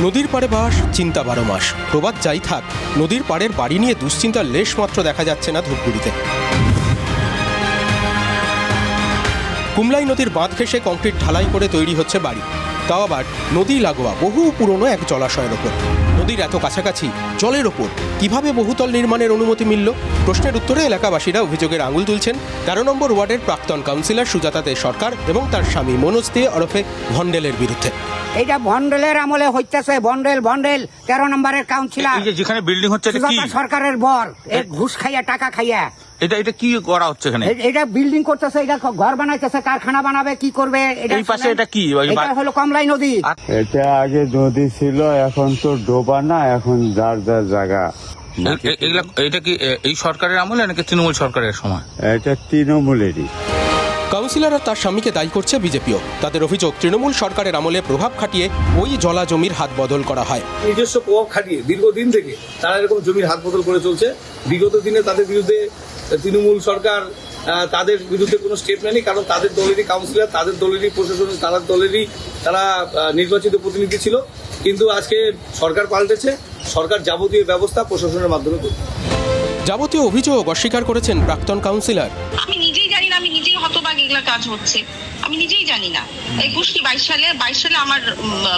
নদীর পাড়ে বাস, চিন্তা 12 মাস। প্রবাদ যাই থাক, নদীর পাড়ের বাড়ি নিয়ে দুশ্চিন্তার লেশ মাত্র দেখা যাচ্ছে না ধূপগুড়িতে। কুমলাই নদীর বাঁধ ঘেঁষে কংক্রিট ঢালাই করে তৈরি হচ্ছে বাড়ি, তাও আবার নদী লাগোয়া বহু পুরনো এক জলাশয়ের ওপর। নদীর এত কাছাকাছি জলের ওপর কিভাবে বহুতল নির্মাণের অনুমতি মিলল? প্রশ্নের উত্তরে এলাকাবাসীরা অভিযোগের আঙুল তুলছেন 13 নম্বর ওয়ার্ডের প্রাক্তন কাউন্সিলর সুজাতা দে সরকার এবং তার স্বামী মনোজ দে ওরফে ভন্ডেলের বিরুদ্ধে। এইটা ভন্ডেলের আমলে হইতেছে। ভন্ডেল 13 নম্বরের কাউন্সিলর, যেখানে বিল্ডিং হচ্ছে এটা কি সরকারের বর, ঘুষ খাইয়া টাকা খাইয়া এটা কি করা হচ্ছে এখানে? এটা বিল্ডিং করতেছে, এটা ঘর বানাইতেছে, কারখানা বানাবে, কি করবে? এই পাশে এটা কি? এটা হলো কমলাই নদী। এটা আগে নদী ছিল, এখন তো ডোবা না, এখন যার যার জায়গা। এটা কি এই সরকারের আমলে নাকি তৃণমূল সরকারের সময়? এটা তৃণমূলেরই। কাউন্সিলর আর তার স্বামীকে দায়ী করছে বিজেপিও। তাদের অভিযোগ, তৃণমূল সরকারের আমলে প্রভাব খাটিয়ে ওই জলা জমির হাত বদল করা হয়। নিজস্ব প্রভাব খাটিয়ে দীর্ঘদিন থেকে তারা এরকম জমির হাত বদল করে চলছে। বিগত দিনে তাদের বিরুদ্ধে তৃণমূল সরকার তাদের বিরুদ্ধে কোনো স্টেপ নেয়নি, কারণ তাদের দলেরই কাউন্সিলর, তাদের দলেরই প্রশাসন, তারা নির্বাচিত প্রতিনিধি ছিল। কিন্তু আজকে সরকার পাল্টেছে, সরকার যাবতীয় ব্যবস্থা প্রশাসনের মাধ্যমে করবে। যাবতীয় অভিযোগ অস্বীকার করেছেন প্রাক্তন কাউন্সিলর। আমি নিজেই জানি না, আমি নিজেই হতবাক এগুলা কাজ হচ্ছে, আমি নিজেই জানি না। 22 সালে আমার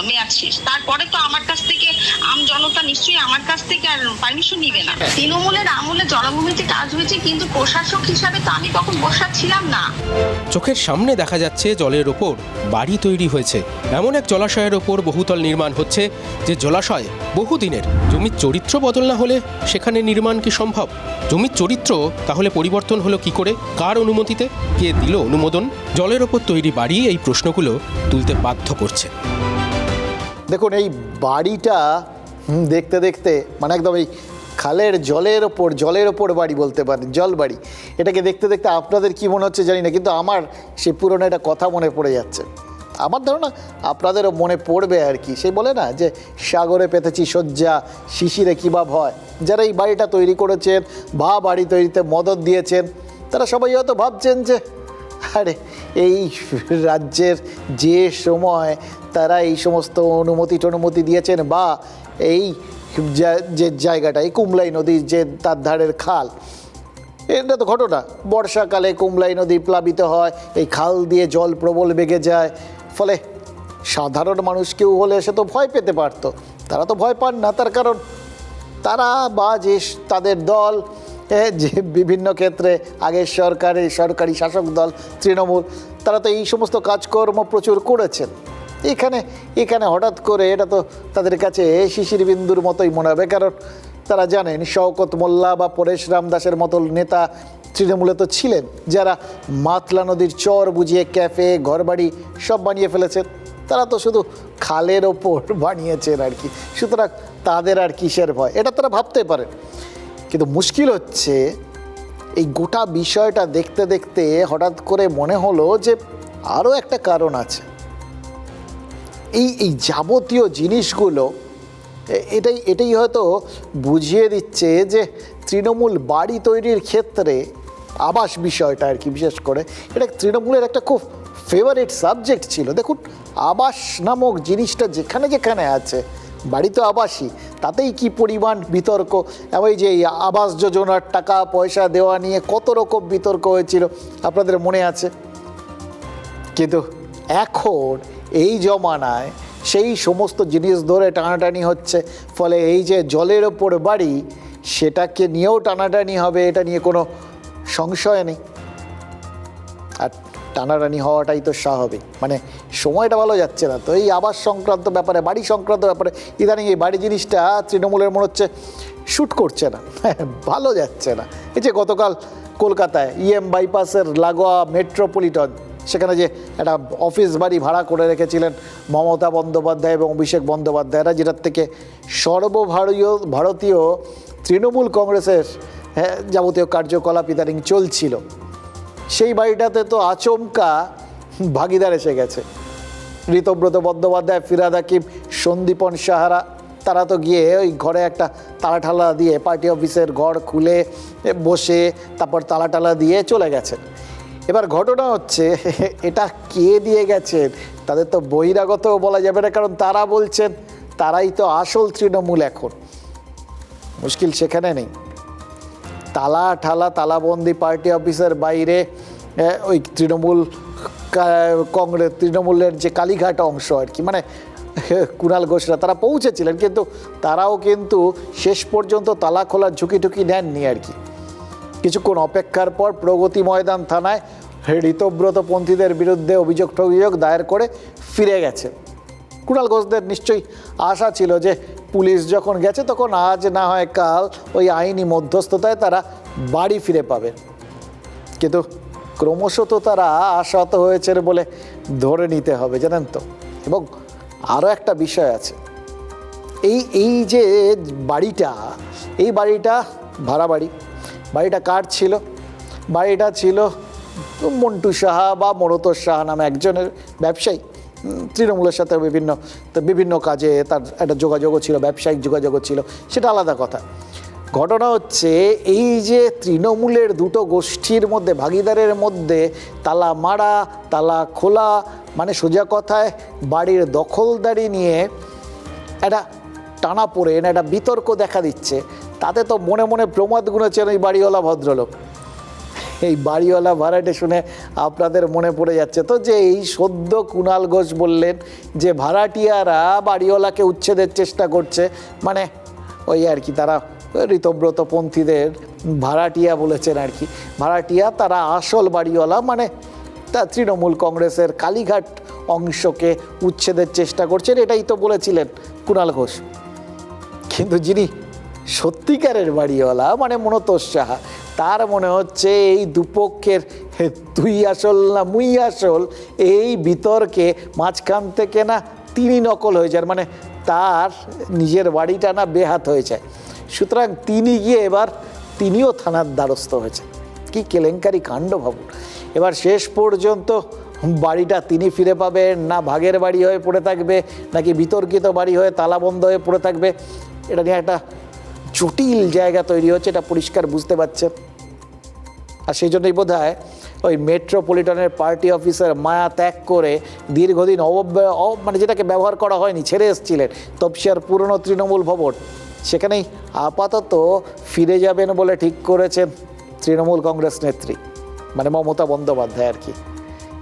মেয়াদ শেষ, তারপরে তো আমার কাছ থেকে আম জনতা নিশ্চয়ই আমার কাছ থেকে আর পারমিশন নিবে না। তৃণমূলের আমলে জলাভূমিতে কাজ হয়েছে, কিন্তু প্রশাসক হিসাবে তো আমি তখন বসা ছিলাম না। চোখের সামনে দেখা যাচ্ছে জলের ওপর বাড়ি তৈরি হয়েছে। এমন এক জলাশয়ের ওপর বহুতল নির্মাণ হচ্ছে, যে জলাশয় বহুদিনের। জমির চরিত্র বদল না হলে সেখানে নির্মাণ কি সম্ভব? জমির চরিত্র তাহলে পরিবর্তন হলো কি করে? কার অনুমতিতে? কে দিল অনুমোদন? জলের ওপর তৈরি বাড়ি এই প্রশ্নগুলো তুলতে বাধ্য করছে। দেখুন, এই বাড়িটা দেখতে দেখতে মানে একদম এই খালের জলের ওপর বাড়ি বলতে পারেন, জল বাড়ি। এটাকে দেখতে দেখতে আপনাদের কি মনে হচ্ছে জানি না, কিন্তু আমার সেই পুরনো একটা কথা মনে পড়ে যাচ্ছে। আমার ধারণা আপনাদেরও মনে পড়বে আর কি। সেই বলে না যে সাগরে পেতেছি শয্যা, শিশিরে কী বা ভয়। যারা এই বাড়িটা তৈরি করেছেন বা বাড়ি তৈরিতে মদত দিয়েছেন, তারা সবাই হয়তো ভাবছেন যে আরে এই রাজ্যের যে সময় তারা এই সমস্ত অনুমতি দিয়েছেন, বা এই যে জায়গাটা, এই কুমলাই নদীর যে তার ধারের খাল, এটা তো ঘটনা। বর্ষাকালে কুমলাই নদী প্লাবিত হয়, এই খাল দিয়ে জল প্রবল বেগে যায়, ফলে সাধারণ মানুষ কেউ হলে সে তো ভয় পেতে পারত। তারা তো ভয় পান না, তার কারণ তারা বা যে তাদের দল, যে বিভিন্ন ক্ষেত্রে আগের সরকারি শাসক দল তৃণমূল, তারা তো এই সমস্ত কাজকর্ম প্রচুর করেছেন। এখানে হঠাৎ করে এটা তো তাদের কাছে শিশির বিন্দুর মতোই মনে হবে, কারণ তারা জানেন শওকত মোল্লা বা পরেশ রামদাসের মতো নেতা তৃণমূলে তো ছিলেন, যারা মাতলা নদীর চর বুঝিয়ে ক্যাফে, ঘরবাড়ি সব বানিয়ে ফেলেছেন। তারা তো শুধু খালের ওপর বানিয়েছেন আর কি, সুতরাং তাদের আর কিসের ভয়, এটা তারা ভাবতে পারেন। কিন্তু মুশকিল হচ্ছে এই গোটা বিষয়টা দেখতে দেখতে হঠাৎ করে মনে হলো যে আরও একটা কারণ আছে। এই যাবতীয় জিনিসগুলো এটাই হয়তো বুঝিয়ে দিচ্ছে যে তৃণমূল বাড়ি তৈরির ক্ষেত্রে আবাস বিষয়টা আর কি, বিশেষ করে এটা তৃণমূলের একটা খুব ফেভারিট সাবজেক্ট ছিল। দেখুন, আবাস নামক জিনিসটা যেখানে যেখানে আছে, বাড়ি তো আবাসই, তাতেই কি পরিমাণ বিতর্ক। এবং যে এই আবাস যোজনার টাকা পয়সা দেওয়া নিয়ে কত রকম বিতর্ক হয়েছিল আপনাদের মনে আছে। কিন্তু এখন এই জমানায় সেই সমস্ত জিনিস ধরে টানাটানি হচ্ছে, ফলে এই যে জলের ওপর বাড়ি, সেটাকে নিয়েও টানাটানি হবে, এটা নিয়ে কোনো সংশয় নেই। আর টানাটানি হওয়াটাই তো স্বাভাবিক, মানে সময়টা ভালো যাচ্ছে না তো। এই আবাস সংক্রান্ত ব্যাপারে, বাড়ি সংক্রান্ত ব্যাপারে ইদানিং এই বাড়ি জিনিসটা তৃণমূলের মনে হচ্ছে শ্যুট করছে না, ভালো যাচ্ছে না। এই যে গতকাল কলকাতায় বাইপাসের লাগোয়া মেট্রোপলিটন, সেখানে যে একটা অফিস বাড়ি ভাড়া করে রেখেছিলেন মমতা বন্দ্যোপাধ্যায় এবং অভিষেক বন্দ্যোপাধ্যায়রা, যেটার থেকে ভারতীয় তৃণমূল কংগ্রেসের যাবতীয় কার্যকলাপ ইদানিং চলছিল, সেই বাড়িটাতে তো আচমকা ভাগিদার এসে গেছে। ঋতব্রত বন্দ্যোপাধ্যায়, ফিরহাদ হাকিম, সন্দীপন সাহারা, তারা তো গিয়ে ওই ঘরে একটা তালা দিয়ে পার্টি অফিসের ঘর খুলে বসে তারপর তালা দিয়ে চলে গেছেন। এবার ঘটনা হচ্ছে, এটা কে দিয়ে গেছেন তাদের তো বহিরাগতও বলা যাবে না, কারণ তারা বলছেন তারাই তো আসল তৃণমূল এখন। মুশকিল সেখানে নেই, তালাবন্দি পার্টি অফিসের বাইরে ওই তৃণমূলের যে কালীঘাট অংশ আর কি, মানে কুণাল ঘোষরা তারা পৌঁছেছিলেন, কিন্তু তারাও কিন্তু শেষ পর্যন্ত তালা খোলার ঝুঁকি নেননি আর কি। কিছুক্ষণ অপেক্ষার পর প্রগতি ময়দান থানায় ঋতব্রত পন্থীদের বিরুদ্ধে অভিযোগ দায়ের করে ফিরে গেছে। কুণাল ঘোষদের নিশ্চয়ই আশা ছিল যে পুলিশ যখন গেছে তখন আজ না হয় কাল ওই আইনি মধ্যস্থতায় তারা বাড়ি ফিরে পাবে, কিন্তু ক্রমশ তো তারা আশাহত হয়েছে বলে ধরে নিতে হবে, জানেন তো। এবং আরও একটা বিষয় আছে, এই যে বাড়িটা ভাড়া বাড়িটা কার ছিল? বাড়িটা ছিল মন্টু সাহা বা মনতোষ সাহা নামে একজনের ব্যবসায়ী, তৃণমূলের সাথে বিভিন্ন কাজে তার একটা যোগাযোগও ছিল, ব্যবসায়িক যোগাযোগও ছিল, সেটা আলাদা কথা। ঘটনা হচ্ছে এই যে তৃণমূলের দুটো গোষ্ঠীর মধ্যে, ভাগিদারের মধ্যে তালা মারা তালা খোলা, মানে সোজা কথায় বাড়ির দখলদারি নিয়ে একটা টানাপোড়েন, একটা বিতর্ক দেখা দিচ্ছে। তাতে তো মনে মনে প্রমাদ গুনেছেন ওই বাড়িওয়ালা ভদ্রলোক। এই বাড়িওয়ালা ভাড়াটে শুনে আপনাদের মনে পড়ে যাচ্ছে তো যে এই সদ্য কুণাল ঘোষ বললেন যে ভাড়াটিয়ারা বাড়িওয়ালাকে উচ্ছেদের চেষ্টা করছে, মানে ওই আর কি তারা ঋতব্রত পন্থীদের ভাড়াটিয়া বলেছেন আর কি। ভাড়াটিয়া তারা আসল বাড়িওয়ালা, মানে তা তৃণমূল কংগ্রেসের কালীঘাট অংশকে উচ্ছেদের চেষ্টা করছেন, এটাই তো বলেছিলেন কুণাল ঘোষ। কিন্তু যিনি সত্যিকারের বাড়িওয়ালা, মানে মনতোষ সাহা, তার মনে হচ্ছে এই দুপক্ষের তুই আসল না মুই আসল এই বিতর্কে মাঝখান থেকে না তিনি নকল হয়ে যান, মানে তার নিজের বাড়িটা না বেহাত হয়ে যায়। সুতরাং তিনি গিয়ে এবার তিনিও থানার দ্বারস্থ হয়েছে। কি কেলেঙ্কারি কাণ্ড ভাবুন। এবার শেষ পর্যন্ত বাড়িটা তিনি ফিরে পাবেন না ভাগের বাড়ি হয়ে পড়ে থাকবে, নাকি বিতর্কিত বাড়ি হয়ে তালাবন্ধ হয়ে পড়ে থাকবে, এটা নিয়ে একটা জটিল জায়গা তৈরি হচ্ছে, এটা পরিষ্কার বুঝতে পারছেন। আর সেই জন্যই বোধ হয় ওই মেট্রোপলিটনের পার্টি অফিসার মায়া ত্যাগ করে দীর্ঘদিন মানে যেটাকে ব্যবহার করা হয়নি ছেড়ে এসেছিলেন তপসিয়ার পুরনো তৃণমূল ভবন, সেখানেই আপাতত ফিরে যাবেন বলে ঠিক করেছেন তৃণমূল কংগ্রেস নেত্রী, মানে মমতা বন্দ্যোপাধ্যায় আর কি।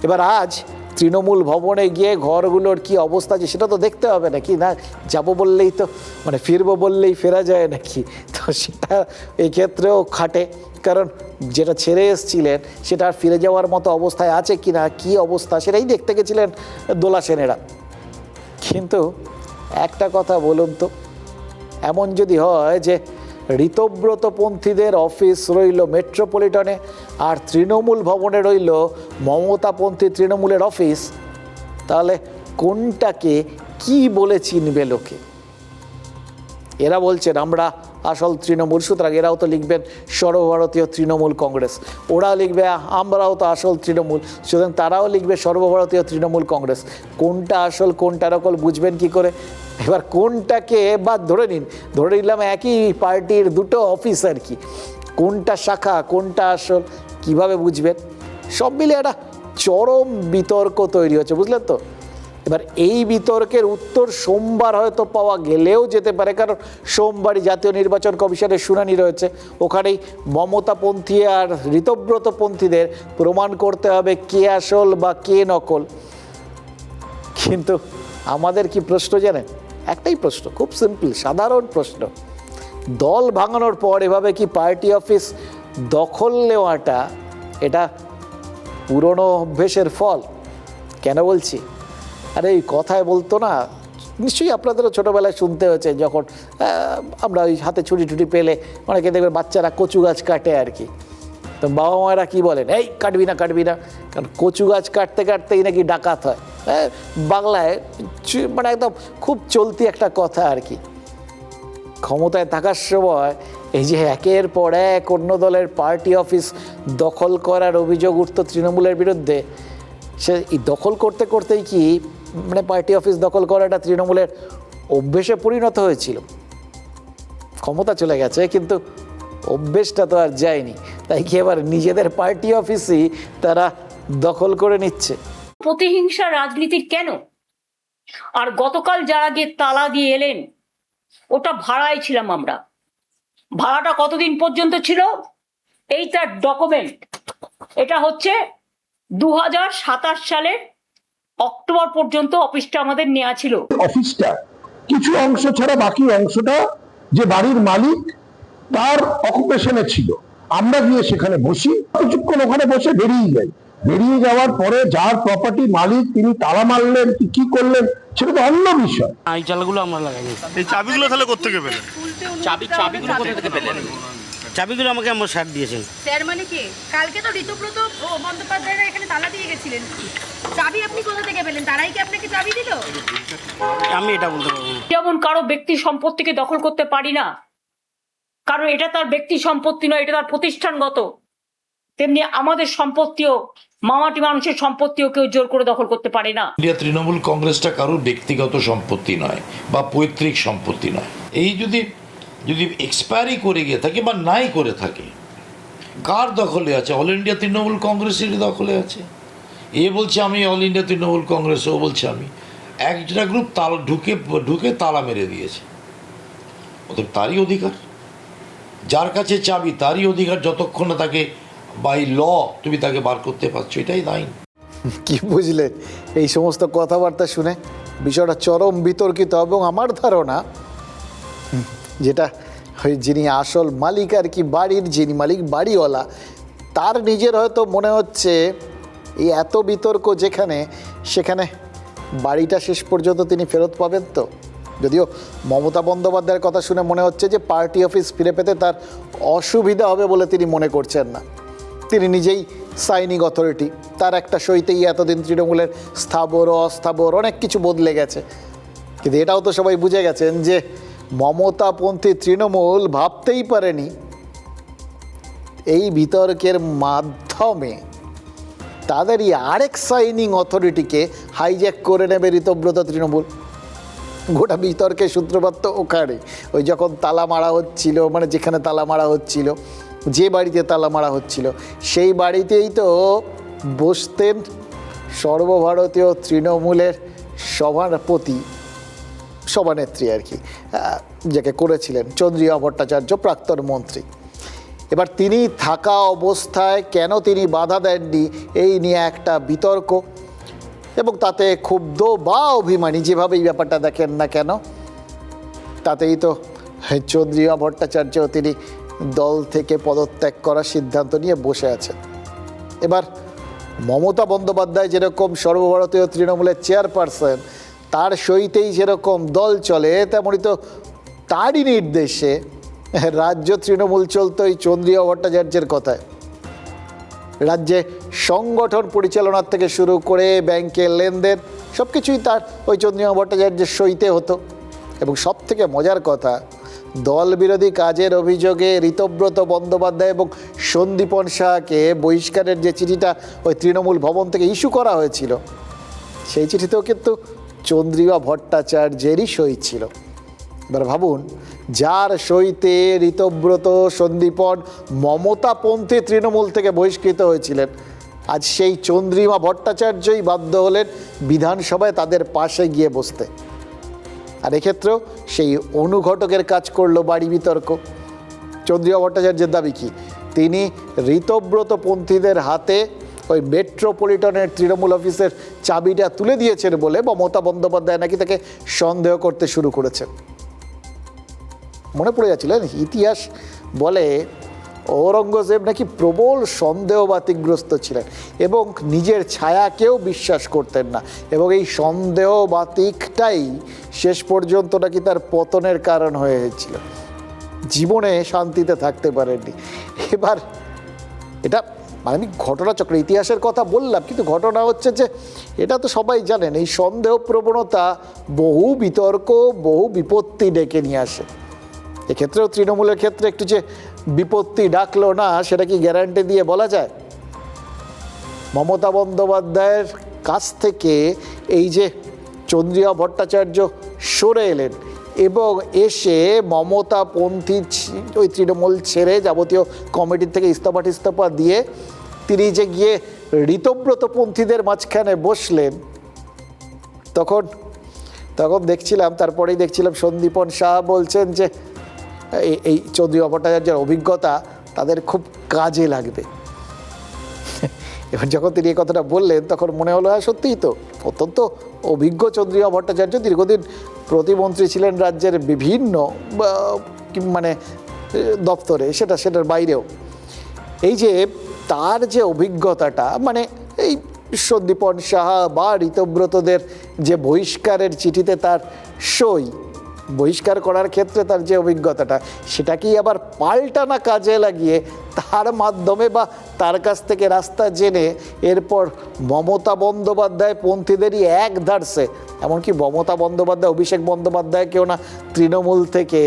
এবার আজ তৃণমূল ভবনে গিয়ে ঘরগুলোর কি অবস্থা আছে সেটা তো দেখতে হবে নাকি, না যাবো বললেই তো মানে ফিরবো বললেই ফেরা যায় নাকি, তো সেটা এই ক্ষেত্রেও খাটে, কারণ যেটা ছেড়ে এসেছিলেন সেটা আর ফিরে যাওয়ার মতো অবস্থায় আছে কি না, কী অবস্থা সেটাই দেখতে গেছিলেন দোলা সেনেরা। কিন্তু একটা কথা বলুন তো, এমন যদি হয় যে ঋতব্রত পন্থীদের অফিস রইল মেট্রোপলিটনে আর তৃণমূল ভবনে রইল মমতাপন্থী তৃণমূলের অফিস, তাহলে কোনটাকে কি বলে চিনবে লোকে? এরা বলছেন আমরা আসল তৃণমূল, সুতরাং এরাও তো লিখবেন সর্বভারতীয় তৃণমূল কংগ্রেস, ওরা লিখবে আমরাও তো আসল তৃণমূল, সুতরাং তারাও লিখবে সর্বভারতীয় তৃণমূল কংগ্রেস। কোনটা আসল কোনটা নকল বুঝবেন কি করে? এবার কোনটাকে বা ধরে নিলাম একই পার্টির দুটো অফিস আর কি, কোনটা শাখা কোনটা আসল কিভাবে বুঝবেন? সব মিলে একটা চরম বিতর্ক তৈরি হচ্ছে, বুঝলেন তো। এবার এই বিতর্কের উত্তর সোমবার হয়তো পাওয়া গেলেও যেতে পারে, কারণ সোমবারই জাতীয় নির্বাচন কমিশনের শুনানি রয়েছে, ওখানেই মমতাপন্থী আর ঋতব্রতপন্থীদের প্রমাণ করতে হবে কে আসল বা কে নকল। কিন্তু আমাদের কি প্রশ্ন জানেন? একটাই প্রশ্ন, খুব সিম্পল সাধারণ প্রশ্ন, দল ভাঙানোর পর এভাবে কি পার্টি অফিস দখল নেওয়াটা এটা পুরনো অভ্যেসের ফল? কেন বলছি? আরে এই কথায় বলতো না, নিশ্চয়ই আপনাদেরও ছোটোবেলায় শুনতে হয়েছে, যখন আমরা ওই হাতে ছুটি পেলে অনেকে দেখবেন বাচ্চারা কচু গাছ কাটে আর কি, তো বাবা মায়েরা কী বলেন, এই কাটবি না, কারণ কচু গাছ কাটতে কাটতেই নাকি ডাকাত হয়। বাংলায় মানে একদম খুব চলতি একটা কথা আর কি। ক্ষমতায় থাকার সময় এই যে একের পর এক অন্য দলের পার্টি অফিস দখল করার অভিযোগ উঠত তৃণমূলের বিরুদ্ধে, সে এই দখল করতে করতেই কি মানে পার্টি অফিস দখল করাটা তৃণমূলের অভ্যেসে পরিণত হয়েছিল। ক্ষমতা চলে গেছে কিন্তু অভ্যেসটা তো আর যায়নি, তাই কি এবার নিজেদের পার্টি অফিসই তারা দখল করে নিচ্ছে। প্রতিহিংসা রাজনীতি কেন? আর গতকাল যারা গিয়ে তালা দিয়ে এলেন, ওটা ভাড়ায় ছিলাম আমরা। ভাড়াটা কতদিন পর্যন্ত ছিল? এই তার ডকুমেন্ট। এটা হচ্ছে 2027 সালের অক্টোবর পর্যন্ত অফিসটা আমাদের নেওয়া ছিল। অফিসটা কিছু অংশ ছাড়া বাকি অংশটা যে বাড়ির মালিক তার অকুপেশনে ছিল। আমরা গিয়ে সেখানে বসি, কিছুক্ষণ ওখানে বসে বেরিয়ে যাই। বেরিয়ে যাওয়ার পরে যার প্রপার্টি মালিক তিনি তালা মারলেন কি করলেন সেটা তো অন্য বিষয়। এই চালগুলো আমরা লাগাইনি। এই চাবিগুলো তাহলে কোত্থেকে পেলেন? চাবিগুলো কোথা থেকে পেলেন? চাবিগুলো আমাকে আমার স্যার দিয়েছেন। স্যার মানে কে? কালকে তো ঋতব্রত বন্দ্যোপাধ্যায়রা এখানে তালা দিয়ে গেছিলেন। চাবি আপনি কোথা থেকে পেলেন? তারাই কি আপনাকে চাবি দিল? আমি এটা বলতে পারবো না। যেমন কারো ব্যক্তি সম্পত্তিকে দখল করতে পারি না, কারণ এটা তার ব্যক্তি সম্পত্তি নয়, এটা তার প্রতিষ্ঠানগত, তেমনি আমাদের সম্পত্তিও, মামাটি মানুষের সম্পত্তিও কেউ জোর করে দখল করতে পারে না। ইন্ডিয়া তৃণমূল কংগ্রেসটা কারোর ব্যক্তিগত সম্পত্তি নয় বা পৈতৃক সম্পত্তি নয়। এই যদি এক্সপায়ারি করে গিয়ে থাকে বা নাই করে থাকে, কার দখলে আছে? অল ইন্ডিয়া তৃণমূল কংগ্রেসের দখলে আছে। এ বলছে আমি অল ইন্ডিয়া তৃণমূল কংগ্রেস, ও বলছে আমি। একটা গ্রুপ তালা ঢুকে তালা মেরে দিয়েছে, ওদের তারই অধিকার। যার কাছে চাবি তারই অধিকার, যতক্ষণ না তাকে বাই ল তুমি তাকে বার করতে পারছো, এটাই আইন। কি বুঝলেন এই সমস্ত কথাবার্তা শুনে? বিষয়টা চরম বিতর্কিত, এবং আমার ধারণা যেটা যিনি আসল মালিক আর কি, বাড়ির যিনি মালিক, বাড়িওয়ালা, তার নিজের হয়তো মনে হচ্ছে এই এত বিতর্ক যেখানে সেখানে বাড়িটা শেষ পর্যন্ত তিনি ফেরত পাবেন তো। যদিও মমতা বন্দ্যোপাধ্যায়ের কথা শুনে মনে হচ্ছে যে পার্টি অফিস ফিরে পেতে তার অসুবিধা হবে বলে তিনি মনে করছেন না। তিনি নিজেই সাইনিং অথরিটি, তার একটা সইতেই এতদিন তৃণমূলের স্থাবর অস্থাবর অনেক কিছু বদলে গেছে। কিন্তু এটাও তো সবাই বুঝে গেছেন যে মমতাপন্থী তৃণমূল ভাবতেই পারেনি এই বিতর্কের মাধ্যমে তাদেরই আরেক সাইনিং অথরিটিকে হাইজ্যাক করে নেবে ঋতব্রত তৃণমূল। গোটা বিতর্কের সূত্রপাত তো ওখানে, ওই যখন তালা মারা হচ্ছিল, মানে যেখানে তালা মারা হচ্ছিল, যে বাড়িতে তালা মারা হচ্ছিল, সেই বাড়িতেই তো বসতেন সর্বভারতীয় তৃণমূলের সভাপতি, সভানেত্রী আর কি, যাকে করেছিলেন চন্দ্রিমা ভট্টাচার্য, প্রাক্তন মন্ত্রী। এবার তিনি থাকা অবস্থায় কেন তিনি বাধা দেননি, এই নিয়ে একটা বিতর্ক, এবং তাতে ক্ষুব্ধ বা অভিমানী যেভাবেই ব্যাপারটা দেখেন না কেন, তাতেই তো চন্দ্রিমা ভট্টাচার্য তিনি দল থেকে পদত্যাগ করার সিদ্ধান্ত নিয়ে বসে আছেন। এবার মমতা বন্দ্যোপাধ্যায় যেরকম সর্বভারতীয় তৃণমূলের চেয়ারপারসন, তার সইতেই যেরকম দল চলে, তেমনই তো তারই নির্দেশে রাজ্য তৃণমূল চলত এই চন্দ্রিমা ভট্টাচার্যের কথায়। রাজ্যে সংগঠন পরিচালনার থেকে শুরু করে ব্যাংকের লেনদেন সব কিছুই তার ওই চন্দ্রিমা ভট্টাচার্যের সইতে হতো। এবং সব থেকে মজার কথা, দল বিরোধী কাজের অভিযোগে ঋতব্রত বন্দ্যোপাধ্যায় এবং সন্দীপন শাহকে বহিষ্কারের যে চিঠিটা ওই তৃণমূল ভবন থেকে ইস্যু করা হয়েছিল, সেই চিঠিতেও কিন্তু চন্দ্রিমা ভট্টাচার্যেরই সই ছিল। এবার ভাবুন, যার সইতে ঋতব্রত, সন্দীপন মমতাপন্থী তৃণমূল থেকে বহিষ্কৃত হয়েছিলেন, আজ সেই চন্দ্রিমা ভট্টাচার্যই বাধ্য হলেন বিধানসভায় তাদের পাশে গিয়ে বসতে। আর এক্ষেত্রেও সেই অনুঘটকের কাজ করলো বাড়ি বিতর্ক। চন্দ্রিমা ভট্টাচার্যের দাবি কি, তিনি ঋতব্রতপন্থীদের হাতে ওই মেট্রোপলিটনের তৃণমূল অফিসের চাবিটা তুলে দিয়েছেন বলে মমতা বন্দ্যোপাধ্যায় নাকি তাকে সন্দেহ করতে শুরু করেছেন। মনে পড়ে যাচ্ছিলেন, ইতিহাস বলে ঔরঙ্গজেব নাকি প্রবল সন্দেহবাতিকগ্রস্ত ছিলেন এবং নিজের ছায়াকেও বিশ্বাস করতেন না, এবং এই সন্দেহবাতিকটাই শেষ পর্যন্ত নাকি তার পতনের কারণ হয়েছিল। জীবনে শান্তিতে থাকতে পারেননি। এবার এটা মানে আমি ঘটনাচক্র ইতিহাসের কথা বললাম, কিন্তু ঘটনা হচ্ছে যে এটা তো সবাই জানেন, এই সন্দেহ প্রবণতা বহু বিতর্ক, বহু বিপত্তি ডেকে নিয়ে আসে। এক্ষেত্রেও তৃণমূলের ক্ষেত্রে একটু যে বিপত্তি ডাকলো না, সেটা কি গ্যারান্টি দিয়ে বলা যায়? মমতা বন্দ্যোপাধ্যায়ের কাছ থেকে এই যে চন্দ্রিমা ভট্টাচার্য সরে এলেন এবং এসে মমতাপন্থী ওই তৃণমূল ছেড়ে যাবতীয় কমিটির থেকে ইস্তফা দিয়ে তিনি যে গিয়ে ঋতব্রতপন্থীদের মাঝখানে বসলেন, তখন তখন দেখছিলাম, তারপরেই দেখছিলাম সন্দীপন শাহ বলছেন যে এই চন্দ্রিমা ভট্টাচার্যের অভিজ্ঞতা তাদের খুব কাজে লাগবে। এবার যখন তিনি এই কথাটা বললেন তখন মনে হলো হ্যাঁ সত্যিই তো, অত্যন্ত অভিজ্ঞ চন্দ্রিমা ভট্টাচার্য, দীর্ঘদিন প্রতিমন্ত্রী ছিলেন রাজ্যের বিভিন্ন মানে দপ্তরে, সেটার বাইরেও। এই যে তার যে অভিজ্ঞতাটা, মানে এই সন্দীপন সাহা বা ঋতব্রতদের যে বহিষ্কারের চিঠিতে তার সই, বহিষ্কার করার ক্ষেত্রে তার যে অভিজ্ঞতাটা, সেটাকেই আবার পাল্টানা কাজে লাগিয়ে তার মাধ্যমে বা তার কাছ থেকে রাস্তা জেনে এরপর মমতা বন্দ্যোপাধ্যায় পন্থীদেরই এক ধারসে, এমনকি মমতা বন্দ্যোপাধ্যায় অভিষেক বন্দ্যোপাধ্যায়কেও না তৃণমূল থেকে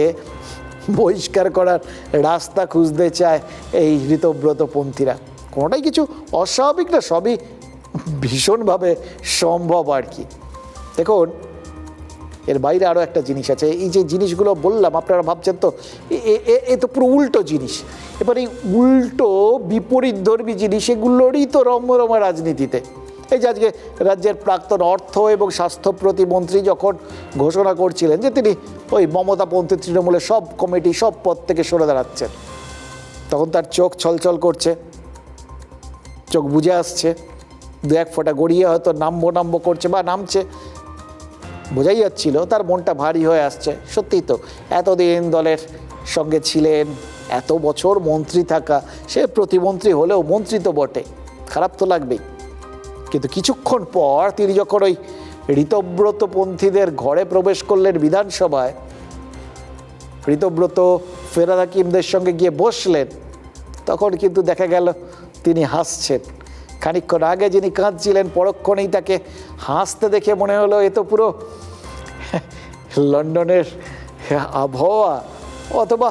বহিষ্কার করার রাস্তা খুঁজতে চায় এই ঋতব্রত পন্থীরা। কোনোটাই কিছু অস্বাভাবিক না, সবই ভীষণভাবে সম্ভব আর কি। দেখুন, এর বাইরে আরও একটা জিনিস আছে। এই যে জিনিসগুলো বললাম, আপনারা ভাবছেন তো এ তো পুরো উল্টো জিনিস। এবার এই উল্টো বিপরীতধর্মী জিনিস, এগুলোরই তো রম্য রাজনীতিতে। এই যে আজকে রাজ্যের প্রাক্তন অর্থ এবং স্বাস্থ্য প্রতিমন্ত্রী যখন ঘোষণা করছিলেন যে তিনি ওই মমতাপন্থী তৃণমূলের সব কমিটি, সব পদ থেকে সরে দাঁড়াচ্ছেন, তখন তার চোখ ছলছল করছে, চোখ বুজে আসছে, দু এক ফোঁটা গড়িয়ে হয়তো নামবো করছে বা নামছে, বোঝাই যাচ্ছিল তার মনটা ভারী হয়ে আসছে। সত্যিই তো, এতদিন দলের সঙ্গে ছিলেন, এত বছর মন্ত্রী থাকা, সে প্রতিমন্ত্রী হলেও মন্ত্রী তো বটে, খারাপ তো লাগবেই। কিন্তু কিছুক্ষণ পর তিনি যখন ওই ঋতব্রত পন্থীদের ঘরে প্রবেশ করলেন বিধানসভায়, ঋতব্রত ফেরাদ হাকিমদের সঙ্গে গিয়ে বসলেন, তখন কিন্তু দেখা গেল তিনি হাসছেন। খানিকক্ষণ আগে যিনি কাঁদছিলেন, পরক্ষণেই তাকে হাসতে দেখে মনে হলো এ তো পুরো লন্ডনের আবহাওয়া অথবা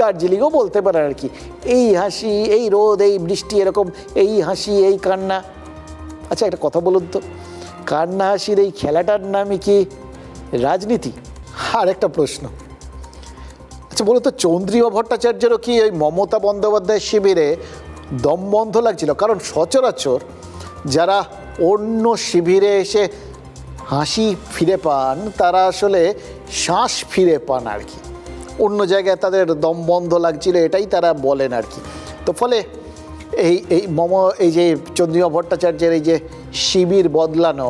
দার্জিলিংও বলতে পারেন আর কি। এই হাসি, এই রোদ, এই বৃষ্টি, এরকম এই হাসি, এই কান্না। আচ্ছা, একটা কথা বলুন তো, কান্না হাসির এই খেলাটার নামই কি রাজনীতি? আর একটা প্রশ্ন, আচ্ছা বলুন তো, চন্দ্রিমা ভট্টাচার্যেরও কি ওই মমতা বন্দ্যোপাধ্যায়ের শিবিরে দম বন্ধ লাগছিল? কারণ সচরাচর যারা অন্য শিবিরে এসে হাসি ফিরে পান, তারা আসলে শ্বাস ফিরে পান আর কি। অন্য জায়গায় তাদের দম বন্ধ লাগছিল, এটাই তারা বলেন আর কি। তো ফলে এই যে চন্দ্রিমা ভট্টাচার্যের এই যে শিবির বদলানো,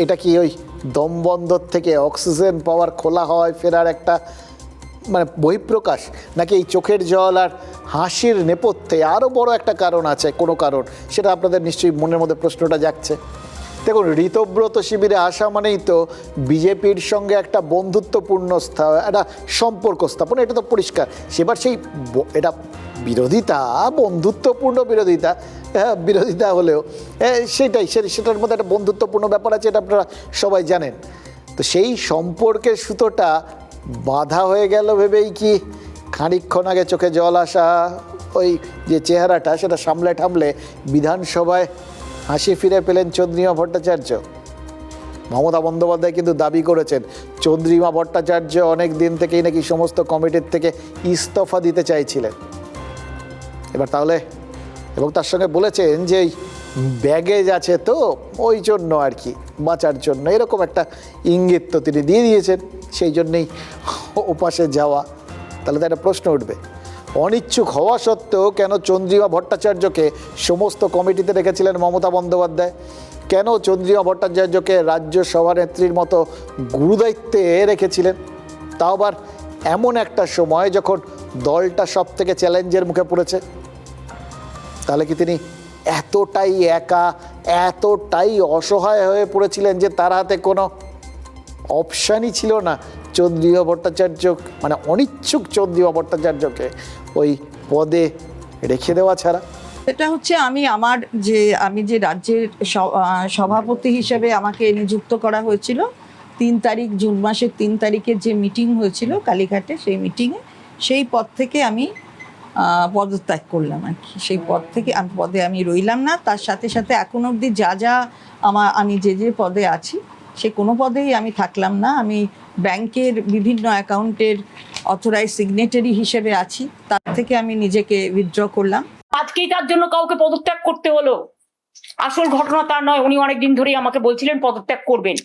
এটা কি ওই দম বন্ধর থেকে অক্সিজেন পাওয়ার, খোলা হয় ফেরার একটা মানে বহিঃপ্রকাশ, নাকি এই চোখের জল আর হাসির নেপথ্যে আরও বড় একটা কারণ আছে, কোনো কারণ? সেটা আপনাদের নিশ্চয়ই মনের মধ্যে প্রশ্নটা জাগছে। দেখুন, ঋতব্রত শিবিরে আসা মানেই তো বিজেপির সঙ্গে একটা বন্ধুত্বপূর্ণ একটা সম্পর্ক স্থাপন, এটা তো পরিষ্কার। সেবার সেই এটা বিরোধিতা, বন্ধুত্বপূর্ণ বিরোধিতা, বিরোধিতা হলেও সেটার মধ্যে একটা বন্ধুত্বপূর্ণ ব্যাপার আছে, এটা আপনারা সবাই জানেন। তো সেই সম্পর্কের সুতোটা বাধা হয়ে গেল ভেবেই কি খানিকক্ষণ আগে চোখে জল আসা ওই যে চেহারাটা, সেটা সামলে ঠামলে বিধানসভায় হাসি ফিরে পেলেন চন্দ্রিমা ভট্টাচার্য? মমতা বন্দ্যোপাধ্যায় কিন্তু দাবি করেছেন চন্দ্রিমা ভট্টাচার্য অনেক দিন থেকেই নাকি সমস্ত কমিটির থেকে ইস্তফা দিতে চাইছিলেন। এবার তাহলে, এবং তার সঙ্গে বলেছেন যে এই ব্যাগেজ আছে তো ওই জন্য আর কি, বাঁচার জন্য, এরকম একটা ইঙ্গিত তো তিনি দিয়ে দিয়েছেন, সেই জন্যেই ওপাশে যাওয়া। তাহলে তো একটা প্রশ্ন উঠবে, অনিচ্ছুক হওয়া সত্ত্বেও কেন চন্দ্রিমা ভট্টাচার্যকে সমস্ত কমিটিতে রেখেছিলেন মমতা বন্দ্যোপাধ্যায়? কেন চন্দ্রিমা ভট্টাচার্যকে রাজ্য সভানেত্রীর মতো গুরুদায়িত্বে রেখেছিলেন, তাও আবার এমন একটা সময় যখন দলটা সব থেকে চ্যালেঞ্জের মুখে পড়েছে? তাহলে কি তিনি এতটাই একা, এতটাই অসহায় হয়ে পড়েছিলেন যে তার হাতে কোনো অপশানই ছিল না চন্দ্রিমা ভট্টাচার্য, মানে অনিচ্ছুক চন্দ্রিমা ভট্টাচার্যকে ওই পদে রেখে দেওয়া ছাড়া? এটা হচ্ছে আমি যে রাজ্যের সভাপতি হিসেবে আমাকে নিযুক্ত করা হয়েছিল 3 তারিখ, জুন মাসের 3 তারিখের যে মিটিং হয়েছিল কালীঘাটে, সেই মিটিংয়ে সেই পদ থেকে আমি পদত্যাগ করলাম আর কি। সেই পদ থেকে পদে আমি রইলাম না। তার সাথে সাথে এখন অবধি আমি যে পদে আছি সে কোনো পদেই আমি থাকলাম না। আমি ব্যাংকের বিভিন্ন অ্যাকাউন্টের অথরাইজ সিগনেটারি হিসেবে আছি, তার থেকে আমি নিজেকে উইথড্র করলাম। আজকেই তার জন্য কাউকে পদত্যাগ করতে হলো? আসল ঘটনা তার নয়, উনি অনেকদিন ধরেই আমাকে বলছিলেন পদত্যাগ করবেন,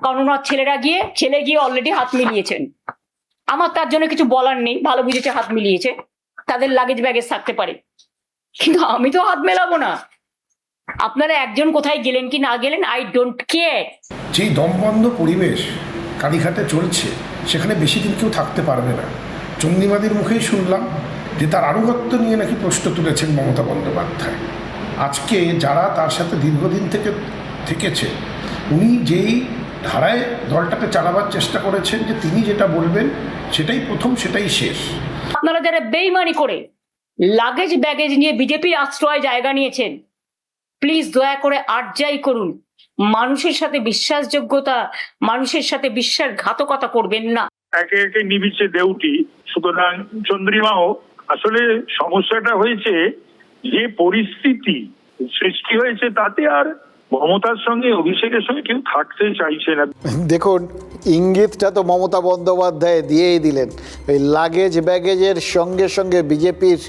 কারণ ওনার ছেলে গিয়ে অলরেডি হাত মিলিয়েছেন। আমার তার জন্য কিছু বলার নেই, ভালো বুঝেছে হাত মিলিয়েছে, তাদের লাগেজ ব্যাগেজ থাকতে পারে, কিন্তু আমি তো হাত মেলাবো না। আপনারা একজন কোথায় গেলেন কি না গেলেন, আই ডোন্ট কেয়ার। যেই দমবন্ধ পরিবেশ কালীঘাটে চলছে, সেখানে বেশি দিন কেউ থাকতে পারবে না। চন্দ্রিমাদির মুখেই শুনলাম যে তার আনুগত্য নিয়ে নাকি প্রশ্ন তুলেছেন মমতা বন্দ্যোপাধ্যায়। আজকে যারা তার সাথে দীর্ঘদিন থেকেছে, উনি যেই ধারায় দলটাকে চালাবার চেষ্টা করেছেন যে তিনি যেটা বলবেন সেটাই প্রথম, সেটাই শেষ। আপনারা যারা বেইমানি করে লাগেজ ব্যাগেজ নিয়ে বিজেপির আশ্রয় জায়গা নিয়েছেন, প্লিজ দয়া করে আর্জাই করুন, মানুষের সাথে বিশ্বাসযোগ্যতা, মানুষের সাথে বিশ্বাসঘাতকতা করবেন না। একে একে নিবিছে দেউটি, সুতরাং চন্দ্রিমাও আসলে সমস্যাটা হয়েছে যে পরিস্থিতি সৃষ্টি হয়েছে, তাতে আর মমতার সঙ্গে অভিষেকের সঙ্গে কেউ থাকতে চাইছে না। দেখুন, ইঙ্গিতটা তো মমতা বন্দ্যোপাধ্যায় দিয়েই দিলেন। ওই লাগেজ ব্যাগেজের সঙ্গে সঙ্গে বিজেপির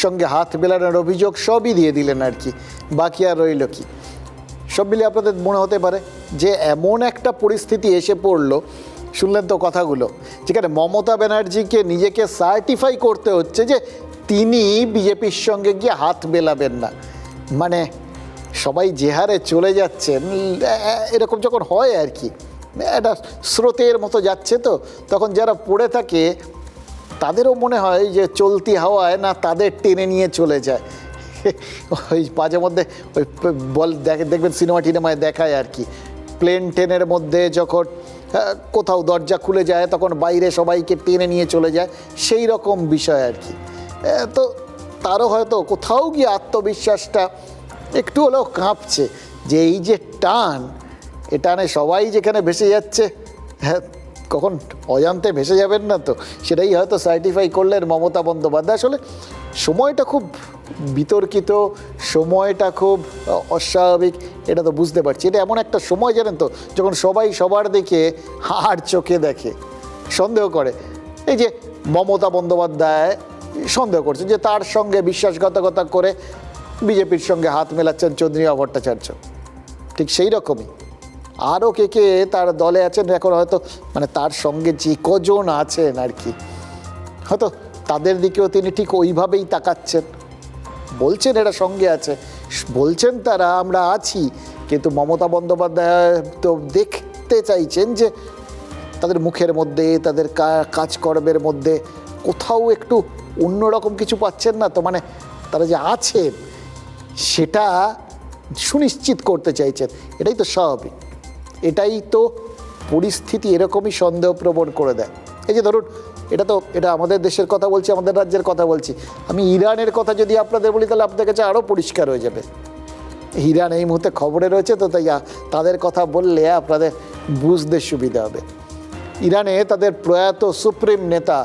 সঙ্গে হাত মেলানোর অভিযোগ সবই দিয়ে দিলেন আর কি, বাকি আর রইল কি। সব মিলিয়ে আপনাদের মনে হতে পারে যে এমন একটা পরিস্থিতি এসে পড়লো, শুনলেন তো কথাগুলো, যেখানে মমতা ব্যানার্জিকে নিজেকে সার্টিফাই করতে হচ্ছে যে তিনি বিজেপির সঙ্গে গিয়ে হাত মেলাবেন না। মানে সবাই যে হারে চলে যাচ্ছেন, এরকম যখন হয় আর কি, একটা স্রোতের মতো যাচ্ছে, তো তখন যারা পড়ে থাকে তাদেরও মনে হয় যে চলতি হাওয়ায় না তাদের টেনে নিয়ে চলে যায়। ওই মাঝে মধ্যে ওই দেখবেন সিনেমায় দেখায় আর কি, প্লেন ট্রেনের মধ্যে যখন কোথাও দরজা খুলে যায় তখন বাইরে সবাইকে টেনে নিয়ে চলে যায়, সেই রকম বিষয় আর কি। তো তারও হয়তো কোথাও গিয়ে আত্মবিশ্বাসটা একটু হলেও কাঁপছে যে এই যে টান, এ টানে সবাই যেখানে ভেসে যাচ্ছে, হ্যাঁ কখন অজান্তে ভেসে যাবেন না, তো সেটাই হয়তো সার্টিফাই করলেন মমতা বন্দ্যোপাধ্যায়। আসলে সময়টা খুব বিতর্কিত, সময়টা খুব অস্বাভাবিক, এটা তো বুঝতে পারছি। এটা এমন একটা সময় জানেন তো, যখন সবাই সবার দিকে হাড় চোখে দেখে, সন্দেহ করে। এই যে মমতা বন্দ্যোপাধ্যায় সন্দেহ করছেন যে তার সঙ্গে বিশ্বাসঘাতকতা করে বিজেপির সঙ্গে হাত মেলাচ্ছেন চন্দ্রিমা ভট্টাচার্য, ঠিক সেই রকমই আরও কে তার দলে আছেন এখন, হয়তো মানে তার সঙ্গে যে কজন আছেন আর কি, হয়তো তাদের দিকেও তিনি ঠিক ওইভাবেই তাকাচ্ছেন, বলছেন এরা সঙ্গে আছে, বলছেন তারা আমরা আছি, কিন্তু মমতা বন্দ্যোপাধ্যায় তো দেখতে চাইছেন যে তাদের মুখের মধ্যে, তাদের কাজকর্মের মধ্যে কোথাও একটু অন্যরকম কিছু পাচ্ছেন না, তো মানে তারা যে আছেন সেটা সুনিশ্চিত করতে চাইছেন। এটাই তো স্বাভাবিক, এটাই তো পরিস্থিতি এরকমই সন্দেহপ্রবণ করে দেয়। এই যে ধরুন, এটা আমাদের দেশের কথা বলছি, আমাদের রাজ্যের কথা বলছি, আমি ইরানের কথা যদি আপনাদের বলি তাহলে আপনাদের কাছে আরও পরিষ্কার হয়ে যাবে। ইরান এই মুহূর্তে খবরে রয়েছে, তো তাই তাদের কথা বললে আপনাদের বুঝতে সুবিধা হবে। ইরানে তাদের প্রয়াত সুপ্রিম নেতা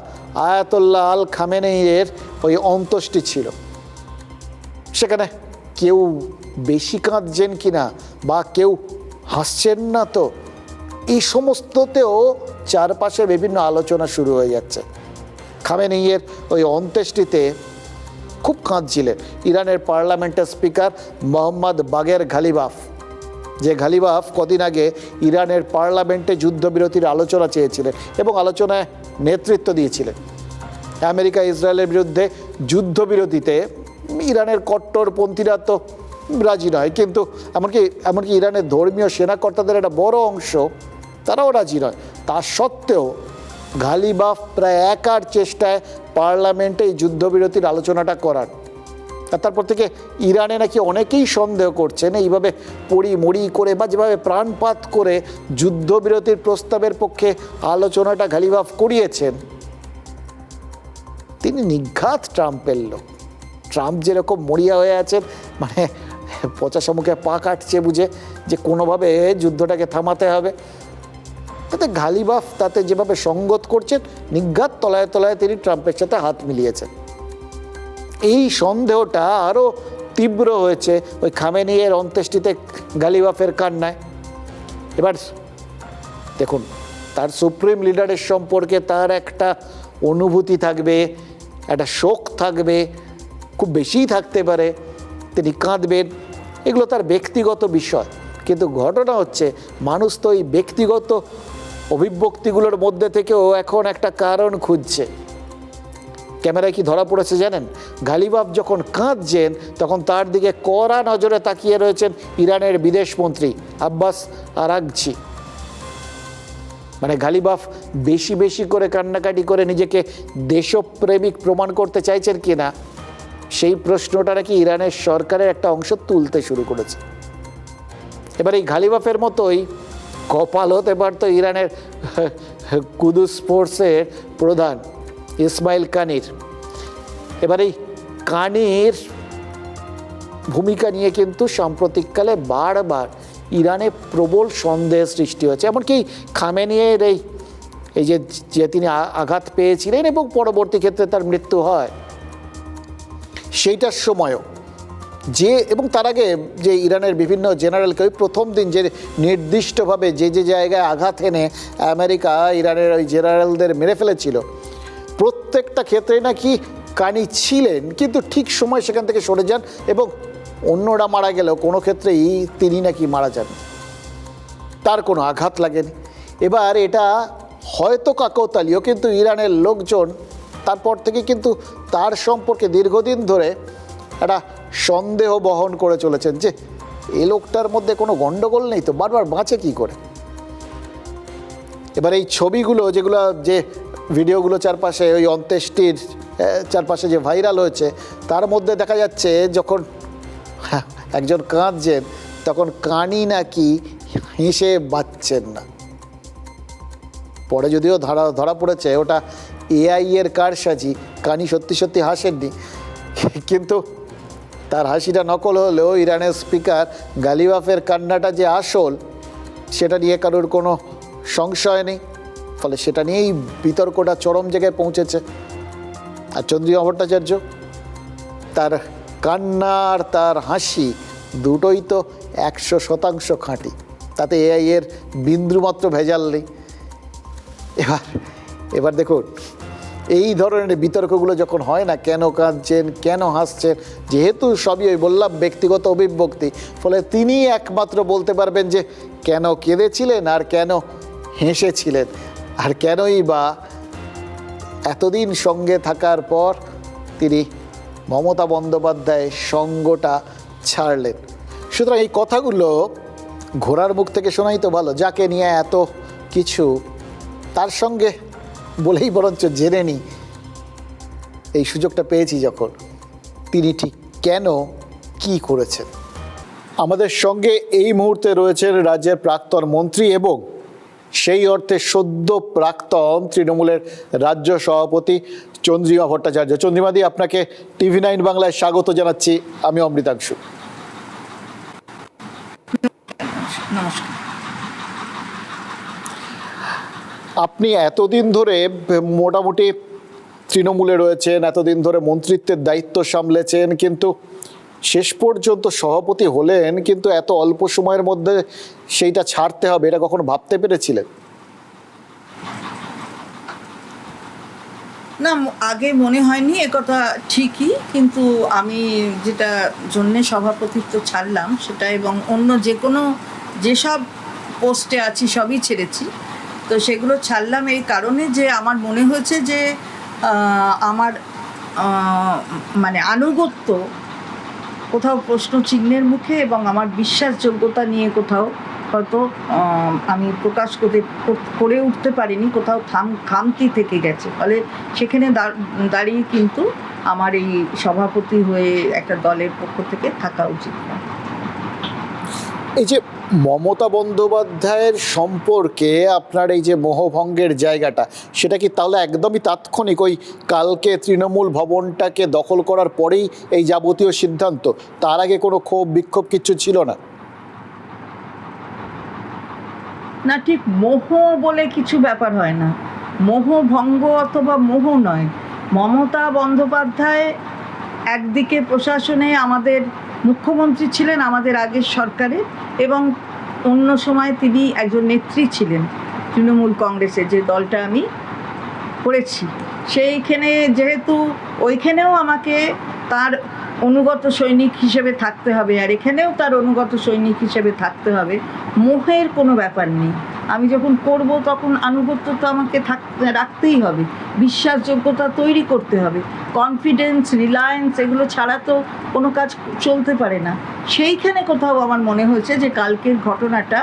আয়াতুল্লাহ আল খামেনেইয়ের ওই অন্ত্যেষ্টি ছিল। সেখানে কেউ বেশি কাঁদছেন কিনা বা কেউ হাসছেন না, তো এই সমস্ততেও চারপাশে বিভিন্ন আলোচনা শুরু হয়ে যাচ্ছে। খামেনেইয়ের ওই অন্ত্যেষ্টিতে খুব কাঁদছিলেন ইরানের পার্লামেন্টের স্পিকার মোহাম্মদ বাগের ঘালিবাফ, যে ঘালিবাফ কদিন আগে ইরানের পার্লামেন্টে যুদ্ধবিরতির আলোচনা চেয়েছিলেন এবং আলোচনায় নেতৃত্ব দিয়েছিলেন। আমেরিকা ইসরায়েলের বিরুদ্ধে যুদ্ধবিরতিতে ইরানের কট্টরপন্থীরা তো রাজি নয়, কিন্তু এমনকি ইরানের ধর্মীয় সেনাকর্তাদের একটা বড় অংশ তারাও রাজি নয়। তা সত্ত্বেও ঘালিবাফ প্রায় একার চেষ্টায় পার্লামেন্টে এই যুদ্ধবিরতির আলোচনাটা করার। আর তারপর থেকে ইরানে নাকি অনেকেই সন্দেহ করছেন এইভাবে মরি করে বা যেভাবে প্রাণপাত করে যুদ্ধবিরতির প্রস্তাবের পক্ষে আলোচনাটা ঘালিবাফ করিয়েছেন, তিনি নিঘাত ট্রাম্পের লোক। ট্রাম্প যেরকম মরিয়া হয়ে আছেন, মানে পচাশা মুখে পা কাটছে বুঝে যে কোনোভাবে যুদ্ধটাকে থামাতে হবে, তাতে ঘালিবাফ তাতে যেভাবে সঙ্গত করছেন, নিঘাত তলায় তলায় তিনি ট্রাম্পের সাথে হাত মিলিয়েছেন। এই সন্দেহটা আরও তীব্র হয়েছে ওই খামেনেইয়ের অন্ত্যেষ্টিতে ঘালিবাফের কান্নায়। এবার দেখুন, তার সুপ্রিম লিডারের সম্পর্কে তার একটা অনুভূতি থাকবে, একটা শোক থাকবে, খুব বেশিই থাকতে পারে, তিনি কাঁদবেন। এগুলো তার ব্যক্তিগত বিষয়, কিন্তু ঘটনা হচ্ছে মানুষ তো এই ব্যক্তিগত অভিব্যক্তিগুলোর মধ্যে থেকেও এখন একটা কারণ খুঁজছে। ক্যামেরায় কি ধরা পড়েছে জানেন? গালিবাফ যখন কাঁদছেন তখন তার দিকে কড়া নজরে তাকিয়ে রয়েছেন ইরানের বিদেশমন্ত্রী আব্বাস আরাগচি। মানে গালিবাফ বেশি বেশি করে কান্নাকাটি করে নিজেকে দেশপ্রেমিক প্রমাণ করতে চাইছেন কিনা, সেই প্রশ্নটা নাকি ইরানের সরকারের একটা অংশ তুলতে শুরু করেছে। এবার এই গালিবাফের মতোই কপাল হতে পারত ইরানের কুদুস ফোর্সের প্রধান ইসমাইল কানির। এবার এই কানির ভূমিকা নিয়ে কিন্তু সাম্প্রতিককালে বারবার ইরানে প্রবল সন্দেহ সৃষ্টি হয়েছে। এমনকি খামেনির এই যে তিনি আঘাত পেয়েছিলেন এবং পরবর্তী ক্ষেত্রে তার মৃত্যু হয়, সেইটার সময়ও যে এবং তার আগে যে ইরানের বিভিন্ন জেনারেলকে ওই প্রথম দিন যে নির্দিষ্টভাবে যে যে জায়গায় আঘাত এনে আমেরিকা ইরানের ওই জেনারেলদের মেরে ফেলেছিল, প্রত্যেকটা ক্ষেত্রেই নাকি কানি ছিলেন, কিন্তু ঠিক সময় সেখান থেকে সরে যান এবং অন্যরা মারা গেলেও কোনো ক্ষেত্রেই তিনি নাকি মারা যান, তার কোনো আঘাত লাগেনি। এবার এটা হয়তো কাকতালীয়, কিন্তু ইরানের লোকজন তারপর থেকে কিন্তু তার সম্পর্কে দীর্ঘদিন ধরে একটা সন্দেহ বহন করে চলেছেন যে এই লোকটার মধ্যে কোনো গণ্ডগোল নেই তো, বারবার বাঁচে কি করে। এবার এই ছবিগুলো যেগুলো যে ভিডিওগুলো চারপাশে ওই অন্ত্যেষ্টির চারপাশে যে ভাইরাল হয়েছে, তার মধ্যে দেখা যাচ্ছে যখন একজন কাঁদছেন তখন কানি নাকি হেসে বাঁচছেন না। পরে যদিও ধরা পড়েছে ওটা এআই এর কারসাজি, কানি সত্যি সত্যি হাসেননি, কিন্তু তার হাসিটা নকল হলেও ইরানের স্পিকার গালিবাফের কান্নাটা যে আসল সেটা নিয়ে কারোর কোনো সংশয় নেই। ফলে সেটা নিয়েই বিতর্কটা চরম জায়গায় পৌঁছেছে। আর চন্দ্রিমা ভট্টাচার্য, তার কান্নার তার হাসি দুটোই তো 100% খাঁটি, তাতে এআই এর বিন্দুমাত্র ভেজাল নেই। এবার দেখুন এই ধরনের বিতর্কগুলো যখন হয় না, কেন কাঁদছেন কেন হাসছেন, যেহেতু সবই ওই বললাম ব্যক্তিগত অভিব্যক্তি, ফলে তিনি একমাত্র বলতে পারবেন যে কেন কেঁদেছিলেন আর কেন হেসেছিলেন, আর কেনই বা এতদিন সঙ্গে থাকার পর তিনি মমতা বন্দ্যোপাধ্যায়ের সঙ্গটা ছাড়লেন। সুতরাং এই কথাগুলো ঘোড়ার মুখ থেকে শোনাই তো ভালো, যাকে নিয়ে এত কিছু, তার সঙ্গে বলেই বরঞ্চ জেনে নিই এই সুযোগটা পেয়েছি যখন, তিনি ঠিক কেন কি করেছেন। আমাদের সঙ্গে এই মুহূর্তে রয়েছেন রাজ্যের প্রাক্তন মন্ত্রী এবং সেই অর্থে সদ্য প্রাক্তন তৃণমূলের রাজ্য সভাপতি চন্দ্রিমা ভট্টাচার্য। চন্দ্রিমাদি, আপনাকে TV9 বাংলায় স্বাগত জানাচ্ছি। আমি অমৃতাংশু। নমস্কার। আপনি এতদিন ধরে মোটামুটি তৃণমূলে রয়েছেন, এতদিন ধরে মন্ত্রিত্বের দায়িত্ব সামলেছেন, কিন্তু শেষ পর্যন্ত সভাপতি হলেন, কিন্তু এত অল্প সময়ের মধ্যে সেইটা ছাড়তে হবে, এটা কখনো ভাবতে পেরেছিলেন? না, আগে মনে হয়নি একথা ঠিকই, কিন্তু আমি যেটা জন্যে সভাপতিত্ব ছাড়লাম সেটা, এবং অন্য যে কোনো যেসব পোস্টে আছি সবই ছেড়েছি, তো সেগুলো ছাড়লাম এই কারণে যে আমার মনে হয়েছে যে আমার মানে আনুগত্য কোথাও প্রশ্ন চিহ্নের মুখে, এবং আমার বিশ্বাসযোগ্যতা নিয়ে কোথাও হয়তো আমি প্রকাশ করে উঠতে পারিনি, কোথাও খামতি থেকে গেছে। ফলে সেখানে দাঁড়িয়ে কিন্তু আমার এই সভাপতি হয়ে একটা দলের পক্ষ থেকে থাকা উচিত না। এই যে মমতা বন্দ্যোপাধ্যায়ের সম্পর্কে আপনার এই যে মোহভঙ্গের জায়গাটা, সেটা কি তাহলে একদমই তাৎক্ষণিক, ওই কালকে তৃণমূল ভবনটাকে দখল করার পরেই এই যাবতীয় সিদ্ধান্ত? তার আগে কোনো ক্ষোভ বিক্ষোভ কিচ্ছু ছিল না? না, ঠিক মোহ বলে কিছু ব্যাপার হয় না, মোহভঙ্গ অথবা মোহ নয়। মমতা বন্দ্যোপাধ্যায় একদিকে প্রশাসনে আমাদের মুখ্যমন্ত্রী ছিলেন আমাদের আগের সরকারে, এবং অন্য সময় তিনি একজন নেত্রী ছিলেন তৃণমূল কংগ্রেসের, যে দলটা আমি করেছি। সেইখানে যেহেতু ওইখানেও আমাকে তার অনুগত সৈনিক হিসেবে থাকতে হবে, আর এখানেও তার অনুগত সৈনিক হিসেবে থাকতে হবে। মোহের কোনো ব্যাপার নেই। আমি যখন করব তখন আনুগত্য তো আমাকে রাখতেই হবে, বিশ্বাসযোগ্যতা তৈরি করতে হবে, কনফিডেন্স, রিলায়েন্স, এগুলো ছাড়া তো কোনো কাজ চলতে পারে না। সেইখানে কোথাও আমার মনে হয়েছে যে কালকের ঘটনাটা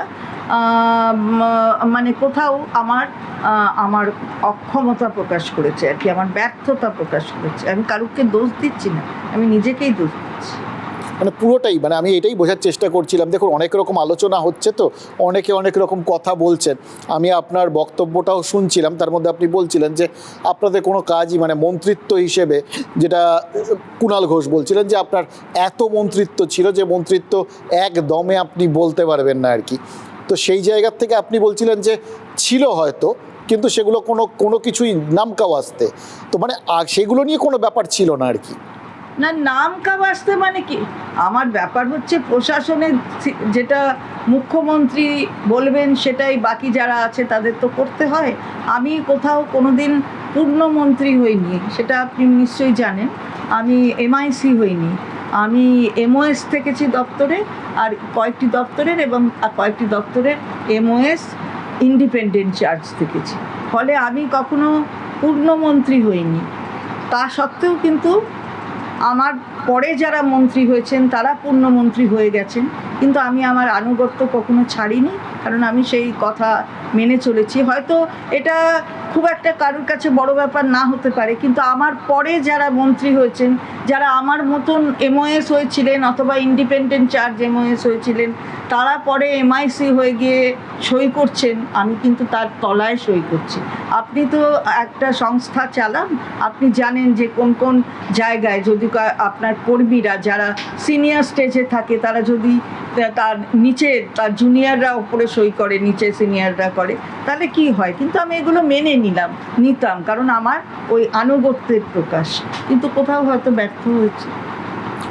মানে কোথাও আমার অক্ষমতা প্রকাশ করেছে আর কি, আমার ব্যর্থতা প্রকাশ করেছে। আমি কারুকে দোষ দিচ্ছি না, আমি নিজেকেই দোষ দিচ্ছি। মানে পুরোটাই, মানে আমি এটাই বোঝার চেষ্টা করছিলাম। দেখুন, অনেক রকম আলোচনা হচ্ছে, তো অনেকে অনেক রকম কথা বলছেন। আমি আপনার বক্তব্যটাও শুনছিলাম, তার মধ্যে আপনি বলছিলেন যে আপনাদের কোনো কাজই, মানে মন্ত্রিত্ব হিসেবে, যেটা কুণাল ঘোষ বলছিলেন যে আপনার এত মন্ত্রিত্ব ছিল যে মন্ত্রিত্ব একদমে আপনি বলতে পারবেন না আর কি। তো সেই জায়গার থেকে আপনি বলছিলেন যে ছিল হয়তো, কিন্তু সেগুলো কোনো কিছুই নামকাও আসতে, তো মানে সেগুলো নিয়ে কোনো ব্যাপার ছিল না আর কি। না, নাম কাবাসতে মানে কি, আমার ব্যাপার হচ্ছে প্রশাসনের যেটা মুখ্যমন্ত্রী বলবেন সেটাই বাকি যারা আছে তাদের তো করতে হয়। আমি কোথাও কোনোদিন পূর্ণমন্ত্রী হইনি, সেটা আপনি নিশ্চয়ই জানেন। আমি এমআইসি হইনি, আমি এমওএস থেকেছি দপ্তরে, আর কয়েকটি দপ্তরের, এবং কয়েকটি দপ্তরের এমওএস ইন্ডিপেন্ডেন্ট চার্জ থেকেছি। ফলে আমি কখনো পূর্ণমন্ত্রী হইনি। তা সত্ত্বেও কিন্তু আমার পরে যারা মন্ত্রী হয়েছেন তারা পূর্ণমন্ত্রী হয়ে গেছেন, কিন্তু আমি আমার আনুগত্য কখনো ছাড়িনি, কারণ আমি সেই কথা মেনে চলেছি। হয়তো এটা খুব একটা কারোর কাছে বড় ব্যাপার না হতে পারে, কিন্তু আমার পরে যারা মন্ত্রী হয়েছেন, যারা আমার মতন এমওএস হয়েছিলেন অথবা ইন্ডিপেন্ডেন্ট চার্জ এমওএস হয়েছিলেন, তারা পরে এমআইসি হয়ে গিয়ে সই করছেন, আমি কিন্তু তার তলায় সই করছি। আপনি তো একটা সংস্থা চালান, আপনি জানেন যে কোন কোন জায়গায় যদি আপনার কর্মীরা যারা সিনিয়র স্টেজে থাকে তারা যদি তার নিচে তার জুনিয়ররা উপরে সই করে, নিচে সিনিয়ররা করে, তাহলে কি হয়। কিন্তু আমি এগুলো মেনে নিতাম, কারণ আমার ওই আনুগত্যের প্রকাশ, কিন্তু কোথাও হয়তো ব্যর্থ হয়েছে।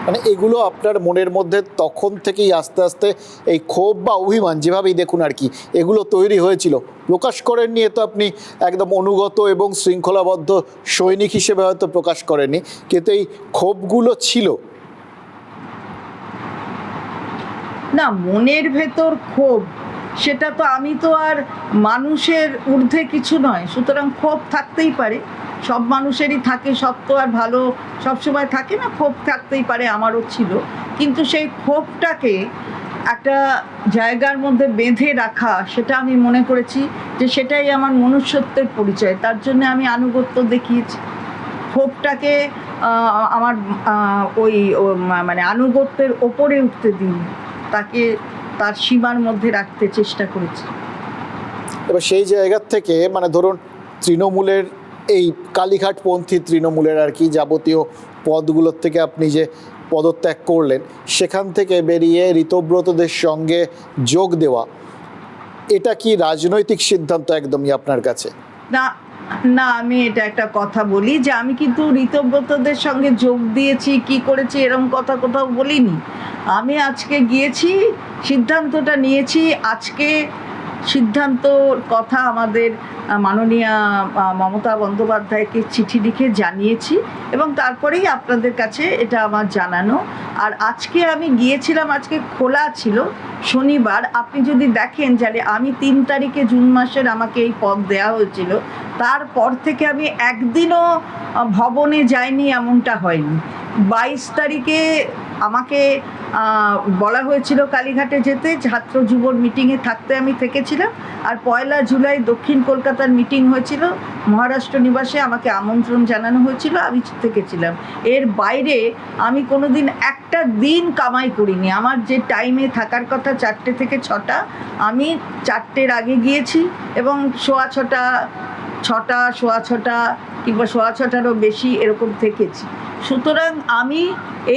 মানে এগুলো আপনার মনের মধ্যে তখন থেকেই আস্তে আস্তে এই ক্ষোভ বা অভিমান, যেভাবেই দেখুন আর কি, এগুলো তৈরি হয়েছিল। প্রকাশ করেননি তো আপনি একদম অনুগত এবং শৃঙ্খলাবদ্ধ সৈনিক হিসেবে হয়তো প্রকাশ করেননি, কিন্তু এই ক্ষোভগুলো ছিল না, মনের ভেতর ক্ষোভ, সেটা তো আমি তো আর মানুষের ঊর্ধ্বে কিছু নয়, সুতরাং ক্ষোভ থাকতেই পারে, সব মানুষেরই থাকে, সব তো আর ভালো সবসময় থাকে না, ক্ষোভ থাকতেই পারে, আমারও ছিল। কিন্তু সেই ক্ষোভটাকে একটা জায়গার মধ্যে বেঁধে রাখা, সেটা আমি মনে করেছি যে সেটাই আমার মনুষ্যত্বের পরিচয়, তার জন্য আমি আনুগত্য দেখিয়েছি। ক্ষোভটাকে আমার ওই মানে আনুগত্যের ওপরে উঠতে দিন, তাকে তার সীমার মধ্যে রাখতে চেষ্টা করেছি। এবার সেই জায়গার থেকে, মানে ধরুন তৃণমূলের এই কালীঘাটপন্থী তৃণমূলের আর কি যাবতীয় পদগুলোর থেকে আপনি যে পদত্যাগ করলেন, সেখান থেকে বেরিয়ে ঋতব্রতদের সঙ্গে যোগ দেওয়া, এটা কি রাজনৈতিক সিদ্ধান্ত একদমই আপনার কাছে? না না, আমি এটা একটা কথা বলি যে আমি কিন্তু ঋতব্রতদের সঙ্গে যোগ দিয়েছি, কি করেছি এরকম কথা কোথাও বলিনি। আমি আজকে গিয়েছি, সিদ্ধান্তটা নিয়েছি, আজকে সিদ্ধান্তর কথা আমাদের মাননীয়া মমতা বন্দ্যোপাধ্যায়কে চিঠি লিখে জানিয়েছি, এবং তারপরেই আপনাদের কাছে এটা আমার জানানো। আর আজকে আমি গিয়েছিলাম, আজকে খোলা ছিল শনিবার, আপনি যদি দেখেন যাহলে আমি 3 তারিখে জুন মাসের আমাকে এই পদ দেওয়া হয়েছিল, তারপর থেকে আমি একদিনও ভবনে যাইনি, এমনটা হয়নি। 22 তারিখে আমাকে বলা হয়েছিল কালীঘাটে যেতে, ছাত্র যুবর মিটিংয়ে থাকতে আমি থেকেছিলাম, আর 1 জুলাই দক্ষিণ কলকাতার মিটিং হয়েছিল মহারাষ্ট্র নিবাসে, আমাকে আমন্ত্রণ জানানো হয়েছিল, আমি থেকেছিলাম। এর বাইরে আমি কোনোদিন একটা দিন কামাই করিনি। আমার যে টাইমে থাকার কথা 4টে থেকে 6টা, আমি 4টের আগে গিয়েছি এবং 6:15, 6টা কিংবা 6:15টারও বেশি এরকম থেকেছি। সুতরাং আমি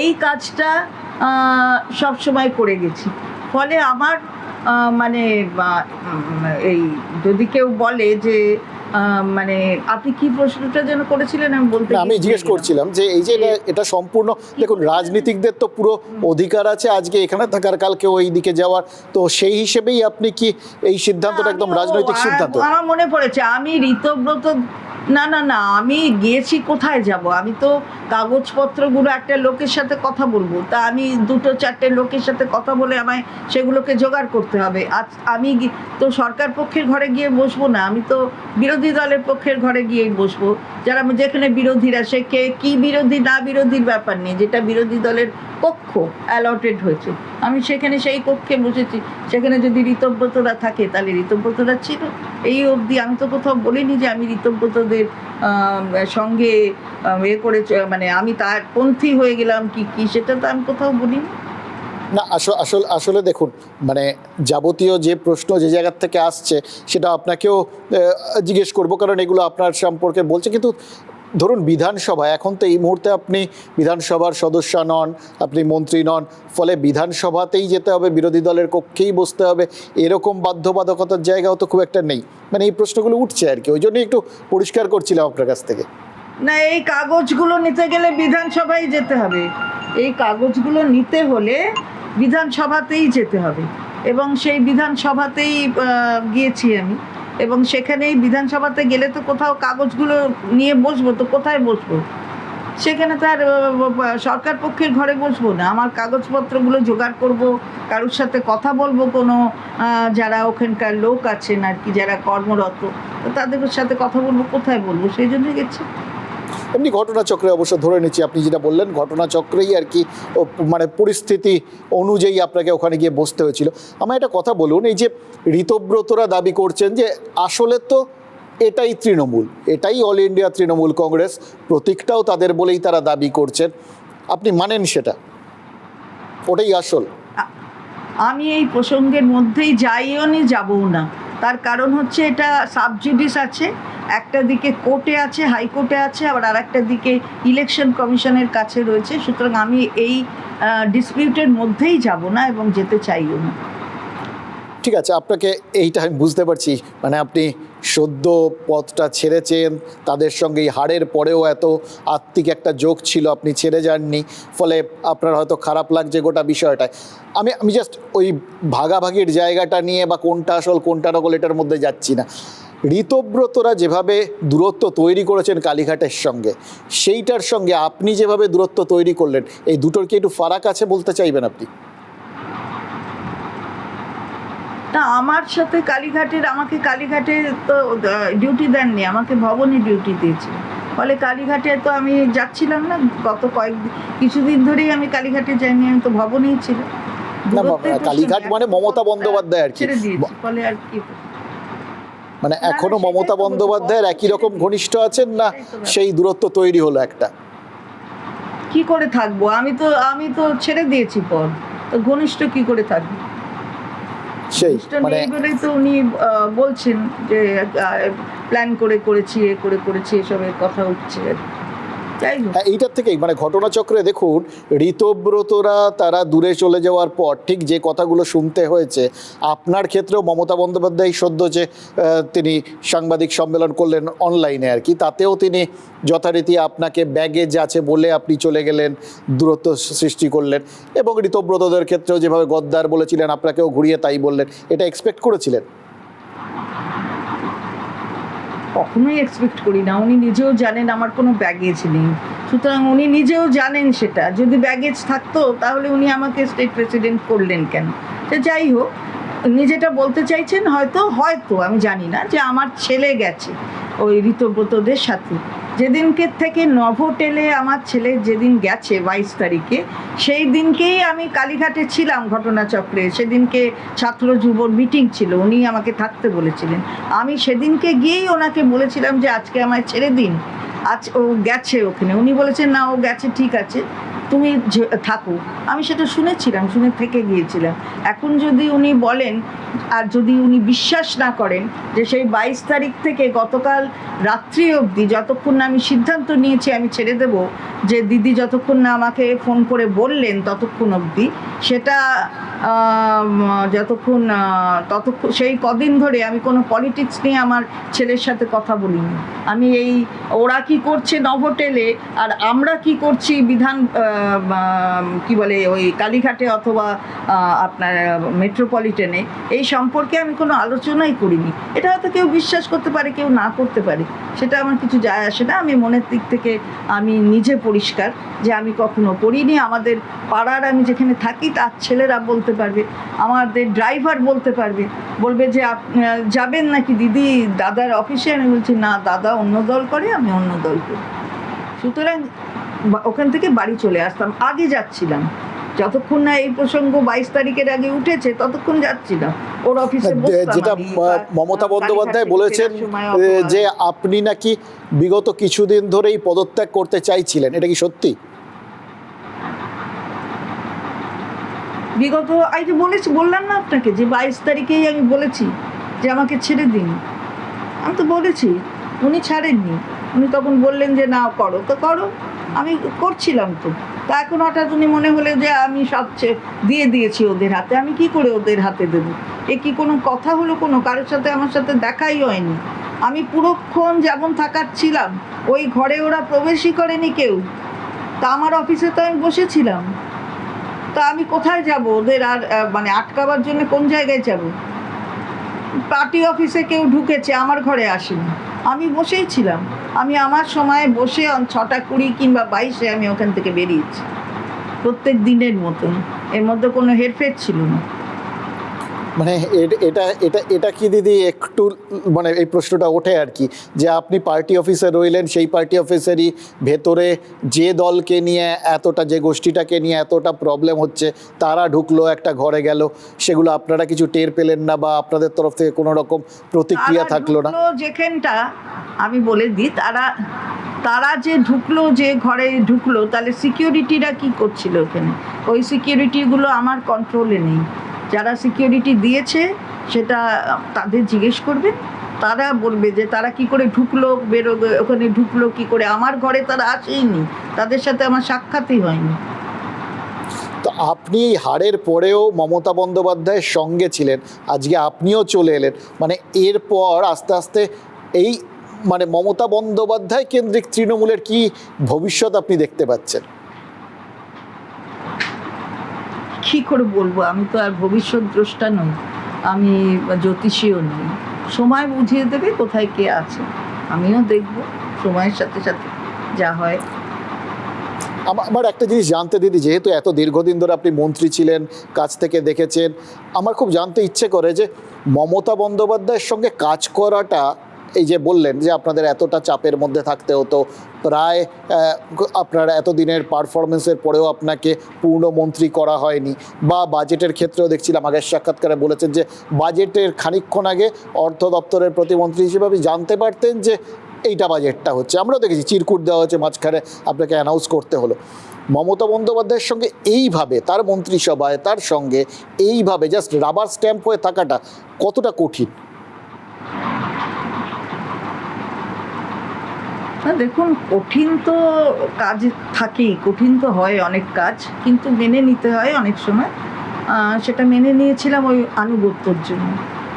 এই কাজটা সব সময় করে গেছি। ফলে আমার মানে এই যদি কেউ বলে যে মানে আপনি কি প্রশ্নটা যেন করেছিলেন, আমি বলতে আমি জিজ্ঞেস করছিলাম যে এই যে এটা সম্পূর্ণ, দেখুন রাজনীতিকদের তো পুরো অধিকার আছে আজকে এখানে থাকার, কালকে ওই দিকে যাওয়ার, তো সেই হিসেবেই আপনি কি এই সিদ্ধান্তটা একদম রাজনৈতিক সিদ্ধান্ত? আমার মনে পড়েছে, আমি ঋতব্রত না না না, আমি গিয়েছি, কোথায় যাব? আমি তো কাগজপত্রগুলো একটা লোকের সাথে কথা বলবো, তা আমি 2-4টে লোকের সাথে কথা বলে আমায় সেগুলোকে জোগাড় করতে হবে। আজ আমি তো সরকার পক্ষের ঘরে গিয়ে বসবো না, আমি তো বিরোধী দলের পক্ষের ঘরে গিয়েই বসবো। যারা যেখানে বিরোধীরা, সে কে কী বিরোধী না বিরোধীর ব্যাপার নেই, যেটা বিরোধী দলের কক্ষ অ্যালটেড হয়েছে আমি সেখানে সেই কক্ষে বসেছি। সেখানে যদি ঋতব্রতরা থাকে তাহলে ঋতব্রতরা ছিল। এই অবধি আমি তো কোথাও বলিনি যে আমি ঋতব্রতদের সঙ্গে মানে আমি তার পন্থী হয়ে গেলাম কি সেটা তো আমি কোথাও বলিনি। না আসলে দেখুন, মানে যাবতীয় যে প্রশ্ন যে জায়গার থেকে আসছে সেটা আপনাকেও জিজ্ঞেস করব, কারণ এগুলো আপনার সম্পর্কে বলছে। কিন্তু ধরুন বিধানসভা, এখন তো এই মুহূর্তে আপনি বিধানসভার সদস্য নন, আপনি মন্ত্রী নন, ফলে বিধানসভাতেই যেতে হবে, বিরোধী দলের কক্ষেই বসতে হবে, এরকম বাধ্যবাধকতার জায়গাও তো খুব একটা নেই। মানে এই প্রশ্নগুলো উঠছে আর কি, ওই জন্যই একটু পরিষ্কার করছিলাম আপনার কাছ থেকে। না, এই কাগজগুলো নিতে গেলে বিধানসভায় যেতে হবে, এই কাগজগুলো নিতে হলে বিধানসভাতেই যেতে হবে, এবং সেই বিধানসভাতেই গিয়েছি আমি, এবং সেখানেই বিধানসভাতে গেলে তো কোথাও কাগজগুলো নিয়ে বসবো, তো কোথায় বসবো? সেখানে তো আর সরকার পক্ষের ঘরে বসবো না, আমার কাগজপত্রগুলো জোগাড় করব, কারোর সাথে কথা বলবো, কোনো যারা ওখানকার লোক আছেন আর কি, যারা কর্মরত, তো তাদের সাথে কথা বলবো, কোথায় বলবো? সেই জন্য গেছি। এমনি ঘটনাচক্রে অবশ্য ধরে নিচ্ছি, আপনি যেটা বললেন ঘটনাচক্রেই আর কি, মানে পরিস্থিতি অনুযায়ী আপনাকে ওখানে গিয়ে বসতে হয়েছিল। আমার একটা কথা বলুন, এই যে ঋতব্রতরা দাবি করছেন যে আসলে তো এটাই তৃণমূল, এটাই অল ইন্ডিয়া তৃণমূল কংগ্রেস, প্রতীকটাও তাদের বলেই তারা দাবি করছেন, আপনি মানেন সেটা? ওটাই আসল? আমি এই প্রসঙ্গের মধ্যেই যাইও নি, যাবও না। তার কারণ হচ্ছে এটা সাবজুডিস আছে, একটা দিকে কোর্টে আছে, হাইকোর্টে আছে, আবার আর একটা দিকে ইলেকশন কমিশনের কাছে রয়েছে। সুতরাং আমি এই ডিসপিউটের মধ্যেই যাব না এবং যেতে চাইও না। ঠিক আছে, আপনাকে এইটা আমি বুঝতে পারছি, মানে আপনি সদ্য পথটা ছেড়েছেন, তাদের সঙ্গে এই হারের পরেও এত আত্মিক একটা যোগ ছিল, আপনি ছেড়ে যাননি, ফলে আপনার হয়তো খারাপ লাগছে গোটা বিষয়টায়। আমি জাস্ট ওই ভাগাভাগির জায়গাটা নিয়ে বা কোনটা আসল কোনটা নকল এটার মধ্যে যাচ্ছি না। ঋতব্রতরা যেভাবে দূরত্ব তৈরি করেছেন কালীঘাটের সঙ্গে, সেইটার সঙ্গে আপনি যেভাবে দূরত্ব তৈরি করলেন, এই দুটোর কি একটু ফারাক আছে বলতে চাইবেন আপনি? না, আমার সাথে আমাকে কালীঘাটে তো ডিউটি দেননি, আমাকে ভবনে ডিউটি দিয়েছে, ফলে কালীঘাটে তো আমি যাচ্ছিলাম না। গত কিছুদিন ধরেই আমি কালীঘাটে যাইনি, আমি তো ভবনেই ছিলাম। কালীঘাট মানে মমতা বন্দ্যোপাধ্যায় আর কি, ফলে আর কি, মানে এখনো মমতা বন্দ্যোপাধ্যায়ের একই রকম ঘনিষ্ঠ আছেন, না সেই দূরত্ব তৈরি হলো একটা? কি করে থাকবো, আমি তো ছেড়ে দিয়েছি পদ, তো ঘনিষ্ঠ কি করে থাকবো? সেই মানে তো উনি বলছেন যে প্ল্যান করেছি, করেছি, এসবের কথা উঠছে। এইটার থেকেই মানে ঘটনাচক্রে দেখুন, ঋতব্রতরা তারা দূরে চলে যাওয়ার পর ঠিক যে কথাগুলো শুনতে হয়েছে, আপনার ক্ষেত্রেও মমতা বন্দ্যোপাধ্যায় সদ্য যে তিনি সাংবাদিক সম্মেলন করলেন অনলাইনে আর কি, তাতেও তিনি যথারীতি আপনাকে ব্যাগেজ আছে বলে আপনি চলে গেলেন, দূরত্ব সৃষ্টি করলেন, এবং ঋতব্রতদের ক্ষেত্রেও যেভাবে গদ্দার বলেছিলেন আপনাকেও ঘুরিয়ে তাই বললেন। এটা এক্সপেক্ট করেছিলেন? কখনোই এক্সপেক্ট করি না। উনি নিজেও জানেন আমার কোনো ব্যাগেজ নেই, সুতরাং উনি নিজেও জানেন সেটা। যদি ব্যাগেজ থাকতো তাহলে উনি আমাকে স্টেট প্রেসিডেন্ট করলেন কেন? সে যাই হোক, উনি যেটা বলতে চাইছেন হয়তো আমি জানি না, যে আমার ছেলে গেছে ওই ঋতব্রতদের সাথে। যেদিনকে থেকে নভোটেলে আমার ছেলে যেদিন গেছে 22 তারিখে, সেই দিনকেই আমি কালীঘাটে ছিলাম ঘটনাচক্রে। সেদিনকে ছাত্র যুবর মিটিং ছিল, উনি আমাকে থাকতে বলেছিলেন। আমি সেদিনকে গিয়েই ওনাকে বলেছিলাম যে আজকে আমায় ছেড়ে দিন, আজ ও গেছে ওখানে। উনি বলেছেন না, ও গেছে, ঠিক আছে, তুমি থাকো। আমি সেটা শুনেছিলাম, শুনে থেকে গিয়েছিলাম। এখন যদি উনি বলেন, আর যদি উনি বিশ্বাস না করেন যে সেই 22 তারিখ থেকে গতকাল রাত্রি অবধি, যতক্ষণ না আমি সিদ্ধান্ত নিয়েছি আমি ছেড়ে দেব, যে দিদি যতক্ষণ না আমাকে ফোন করে বললেন ততক্ষণ অবধি, সেটা যতক্ষণ সেই কদিন ধরে আমি কোনো পলিটিক্স নিয়ে আমার ছেলের সাথে কথা বলিনি। আমি ওরা কি করছে নভোটেলে আর আমরা কি করছি কি বলে ওই কালীঘাটে অথবা আপনার মেট্রোপলিটনে, এই সম্পর্কে আমি কোনো আলোচনাই করিনি। এটা হয়তো কেউ বিশ্বাস করতে পারে, কেউ না করতে পারে, সেটা আমার কিছু যায় আসে না। আমি মনের দিক থেকে আমি নিজে পরিষ্কার যে আমি কখনো করিনি। আমাদের পাড়ার আমি যেখানে থাকি তার ছেলেরা বলতে পারবে, আমাদের ড্রাইভার বলতে পারবে, বলবে যে যাবেন নাকি দিদি দাদার অফিসে? আমি বলছি না, দাদা অন্য দল করে, আমি অন্য দল করি। সুতরাং ওখান থেকে বাড়ি চলে আসতাম, আগে যাচ্ছিলাম, যতক্ষণ না এই প্রসঙ্গ 22 তারিখের আগে উঠেছে ততক্ষণ যাচ্ছিলাম ওর অফিসে। যেটা মমতা বন্দ্যোপাধ্যায় বলেছেন যে আপনি নাকি বিগত কিছুদিন ধরেই পদত্যাগ করতে চাইছিলেন, এটা কি সত্যি? বিগত এই যে বললাম না আপনাকে যে 22 তারিখেই আমি বলেছি যে আমাকে ছেড়ে দিন। আমি তো বলেছি, উনি ছাড়েননি। উনি তখন বললেন যে না করো, তো করো। আমি করছিলাম তো। তা এখন হঠাৎ উনি মনে হলে যে আমি সবচেয়ে দিয়ে দিয়েছি ওদের হাতে, আমি কি করে ওদের হাতে দেবো? এ কি কোনো কথা হলো? কোনো কারোর সাথে আমার সাথে দেখাই হয়নি। আমি পুরোক্ষণ যেমন থাকার ছিলাম ওই ঘরে ওরা প্রবেশই করেনি কেউ। তা আমার অফিসে তো আমি বসেছিলাম, তা আমি কোথায় যাব? ওদের আর মানে আটকাবার জন্য কোন জায়গায় যাব? পার্টি অফিসে কেউ ঢুকেছে, আমার ঘরে আসেনি, আমি বসেই ছিলাম। আমি আমার সময় বসে 6টা 20 কিংবা 22-এ আমি ওখান থেকে বেরিয়েছি, প্রত্যেক দিনের মতন। এর মধ্যে কোনো হেরফের ছিল না। মানে এটা এটা এটা কি দিদি একটু মানে এই প্রশ্নটা ওঠে আর কি, যে আপনি পার্টি অফিসে রইলেন, সেই পার্টি অফিসেরই ভেতরে যে দলকে নিয়ে এতটা, যে গোষ্ঠীটাকে নিয়ে এতটা প্রবলেম হচ্ছে, তারা ঢুকলো, একটা ঘরে গেল, সেগুলো আপনারা কিছু টের পেলেন না বা আপনাদের তরফ থেকে কোনো রকম প্রতিক্রিয়া থাকলো না? যেখানটা আমি বলে দিই, তারা যে ঢুকলো, যে ঘরে ঢুকলো, তাহলে সিকিউরিটিরা কি করছিল ওখানে? ওই সিকিউরিটিগুলো আমার কন্ট্রোলে নেই। যারা সিকিউরিটি দিয়েছে সেটা তাদের জিজ্ঞেস করবে, তারা বলবে যে তারা কি করে ঢুকলো, বেরোবে, ওখানে ঢুকলো কি করে। আমার ঘরে তারা আসেইনি, তাদের সাথে আমার সাক্ষাৎই হয়নি। তো আপনি এই হারের পরেও মমতা বন্দ্যোপাধ্যায়ের সঙ্গে ছিলেন, আজকে আপনিও চলে এলেন, মানে এরপর আস্তে আস্তে এই মানে মমতা বন্দ্যোপাধ্যায় কেন্দ্রিক তৃণমূলের কি ভবিষ্যৎ আপনি দেখতে পাচ্ছেন? কী করে বলবো? আমি তো আর ভবিষ্যৎ দ্রষ্টা নই, আমি জ্যোতিষীও নই। সময় বুঝিয়ে দেবে কোথায় কে আছে, আমিও দেখব সময়ের সাথে সাথে যা হয়। আমার একটা জিনিস জানতে দিদি, যেহেতু এত দীর্ঘদিন ধরে আপনি মন্ত্রী ছিলেন, কাছ থেকে দেখেছেন, আমার খুব জানতে ইচ্ছে করে যে মমতা বন্দ্যোপাধ্যায়ের সঙ্গে কাজ করাটা, এই যে বললেন যে আপনাদের এতটা চাপের মধ্যে থাকতে হতো, প্রায় আপনার এতদিনের পারফরমেন্সের পরেও আপনাকে পূর্ণমন্ত্রী করা হয়নি, বা বাজেটের ক্ষেত্রেও দেখছিলাম আগের সাক্ষাৎকারে বলেছেন যে বাজেটের খানিকক্ষণ আগে অর্থ দপ্তরের প্রতিমন্ত্রী হিসেবে আপনি জানতে পারতেন যে এইটা বাজেটটা হচ্ছে। আমরাও দেখেছি চিরকুট দেওয়া হচ্ছে, মাঝখানে আপনাকে অ্যানাউন্স করতে হলো। মমতা বন্দ্যোপাধ্যায়ের সঙ্গে এইভাবে, তার মন্ত্রিসভায় তার সঙ্গে এইভাবে জাস্ট রাবার স্ট্যাম্প হয়ে থাকাটা কতটা কঠিন? না দেখুন, কঠিন তো কাজ থাকেই, কঠিন তো হয় অনেক কাজ, কিন্তু মেনে নিতে হয় অনেক সময়। সেটা মেনে নিয়েছিলাম ওই আনুগত্যর জন্য।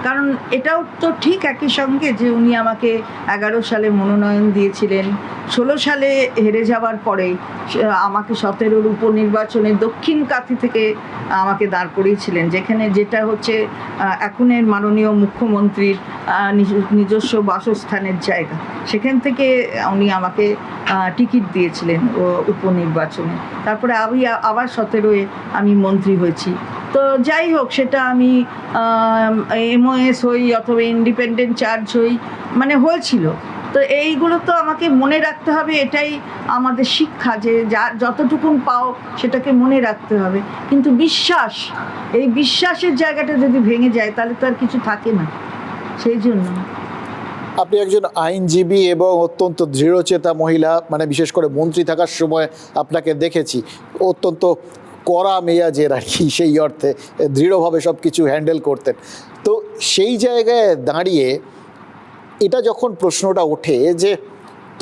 কারণ এটাও তো ঠিক একই সঙ্গে যে উনি আমাকে 11 সালে মনোনয়ন দিয়েছিলেন, 16 সালে হেরে যাওয়ার পরে আমাকে 17-র উপনির্বাচনে দক্ষিণ কাথি থেকে আমাকে দাঁড় করিয়েছিলেন, যেটা হচ্ছে এখনের মাননীয় মুখ্যমন্ত্রীর নিজস্ব বাসস্থানের জায়গা। সেখান থেকে উনি আমাকে টিকিট দিয়েছিলেন উপনির্বাচনে। তারপরে আমি আবার 17-এ আমি মন্ত্রী হয়েছি। তো যাই হোক, সেটা আমি MOS হই অথবা ইন্ডিপেন্ডেন্ট চার্জ হই, মানে হয়েছিল। তো এইগুলো তো আমাকে মনে রাখতে হবে, এটাই আমাদের শিক্ষা, যে যতটুকুন পাও সেটাকে মনে রাখতে হবে। কিন্তু এই বিশ্বাসের জায়গাটা যদি ভেঙে যায় তাহলে তো আর কিছু থাকে না। সেই জন্য আপনি একজন আইনজীবী এবং অত্যন্ত দৃঢ়চেতা মহিলা, মানে বিশেষ করে মন্ত্রী থাকার সময় আপনাকে দেখেছি অত্যন্ত কড়া মেজাজের আর কি, সেই অর্থে দৃঢ়ভাবে সব কিছু হ্যান্ডেল করতেন। তো সেই জায়গায় দাঁড়িয়ে এটা যখন প্রশ্নটা ওঠে যে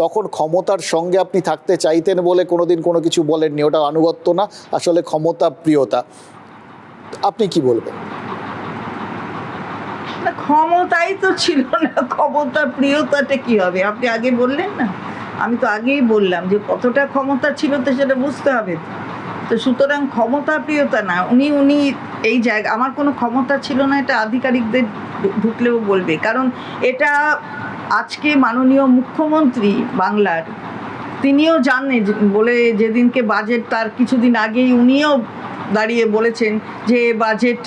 তখন ক্ষমতার সঙ্গে আপনি থাকতে চাইতেন বলে কোনোদিন কোনো কিছু বলেননি, ওটা আনুগত্য না, আসলে ক্ষমতা প্রিয়তা, আপনি কি বলবেন? ক্ষমতাই তো ছিল না, ক্ষমতা প্রিয়তাটা কি হবে? আপনি আগে বললেন না, আমি তো আগেই বললাম যে কতটা ক্ষমতা ছিল তো সেটা বুঝতে হবে। তো সুতরাং ক্ষমতা প্রিয়তা না, উনি এই জায়গা, আমার কোনো ক্ষমতা ছিল না, এটা আধিকারিকদের ঢুকলেও বলবে। কারণ এটা আজকে মাননীয় মুখ্যমন্ত্রী বাংলার, তিনিও জানেন বলে, যেদিনকে বাজেট তার কিছুদিন আগেই উনিও দাঁড়িয়ে বলেছেন যে বাজেট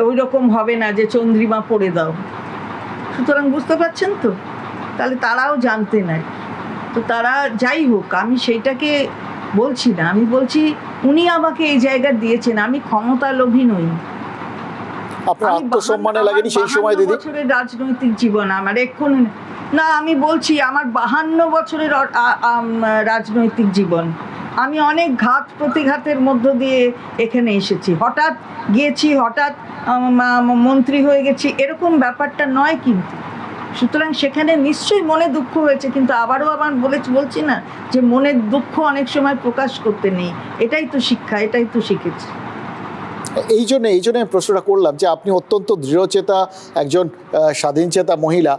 ওই রকম হবে না যে চন্দ্রিমা পড়ে দাও। সুতরাং বুঝতে পারছেন তো, তাহলে তারাও জানতেন আর। তো তারা যাই হোক, আমি সেইটাকে বলছি না, আমি বলছি উনি আমাকে এই জায়গা দিয়েছেন, আমি ক্ষমতা লোভী নই। আপনার আত্মসম্মানে লাগেনি সেই সময় দিদি? বছরের রাজনৈতিক জীবন আমার এক্ষুনি না, আমি বলছি আমার 52 বছরের রাজনৈতিক জীবন। আমি অনেক ঘাত প্রতিঘাতের মধ্য দিয়ে এখানে এসেছি, হঠাৎ গিয়েছি, হঠাৎ মন্ত্রী হয়ে গেছি, এরকম ব্যাপারটা নয় কিন্তু। সুতরাং সেখানে নিশ্চয়ই মনে দুঃখ হয়েছে, কিন্তু আবারও আমার বলছি না যে মনের দুঃখ অনেক সময় প্রকাশ করতে নেই। এটাই তো শিক্ষা, এটাই তো শিখেছি। এই জন্য আমি প্রশ্নটা করলাম যে আপনি অত্যন্ত দৃঢ়চেতা একজন স্বাধীনচেতা মহিলা,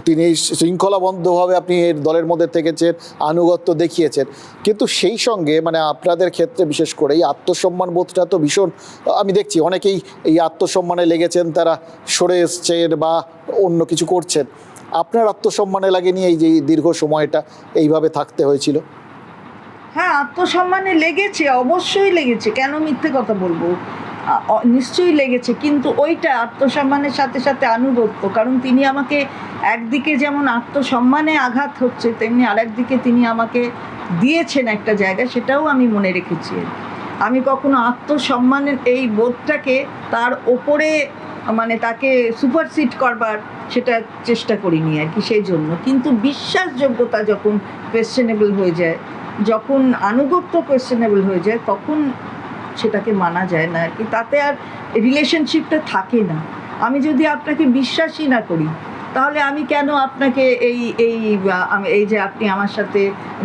তিনি শৃঙ্খলাবদ্ধভাবে আপনি এর দলের মধ্যে থেকেছেন, আনুগত্য দেখিয়েছেন, কিন্তু সেই সঙ্গে মানে আপনাদের ক্ষেত্রে বিশেষ করে এই আত্মসম্মান বোধটা তো ভীষণ, আমি দেখছি অনেকেই এই আত্মসম্মানে লেগেছেন, তারা সরে এসছেন বা অন্য কিছু করছেন। আপনার আত্মসম্মানে লাগেনি এই যে দীর্ঘ সময়টা এইভাবে থাকতে হয়েছিল? হ্যাঁ, আত্মসম্মানে লেগেছে, অবশ্যই লেগেছে, কেন মিথ্যে কথা বলবো, নিশ্চয়ই লেগেছে। কিন্তু ওইটা আত্মসম্মানের সাথে সাথে আনুগত্য, কারণ তিনি আমাকে একদিকে যেমন আত্মসম্মানে আঘাত হচ্ছে, তেমনি আরেকদিকে তিনি আমাকে দিয়েছেন একটা জায়গা, সেটাও আমি মনে রেখেছি। আমি কখনো আত্মসম্মানের এই বোধটাকে তার ওপরে মানে তাকে সুপারসিড করবার সেটা চেষ্টা করিনি আর কি, সেই জন্য। কিন্তু বিশ্বাসযোগ্যতা যখন কোয়েশ্চেনেবল হয়ে যায়, যখন আনুগত্য কোয়েশ্চেনেবল হয়ে যায়, তখন সেটাকে মানা যায় না আর কি, তাতে আর রিলেশনশিপটা থাকে না। আমি যদি আপনাকে বিশ্বাসই না করি, তাহলে আমি কেন আপনাকে এই যে আপনি আমার সাথে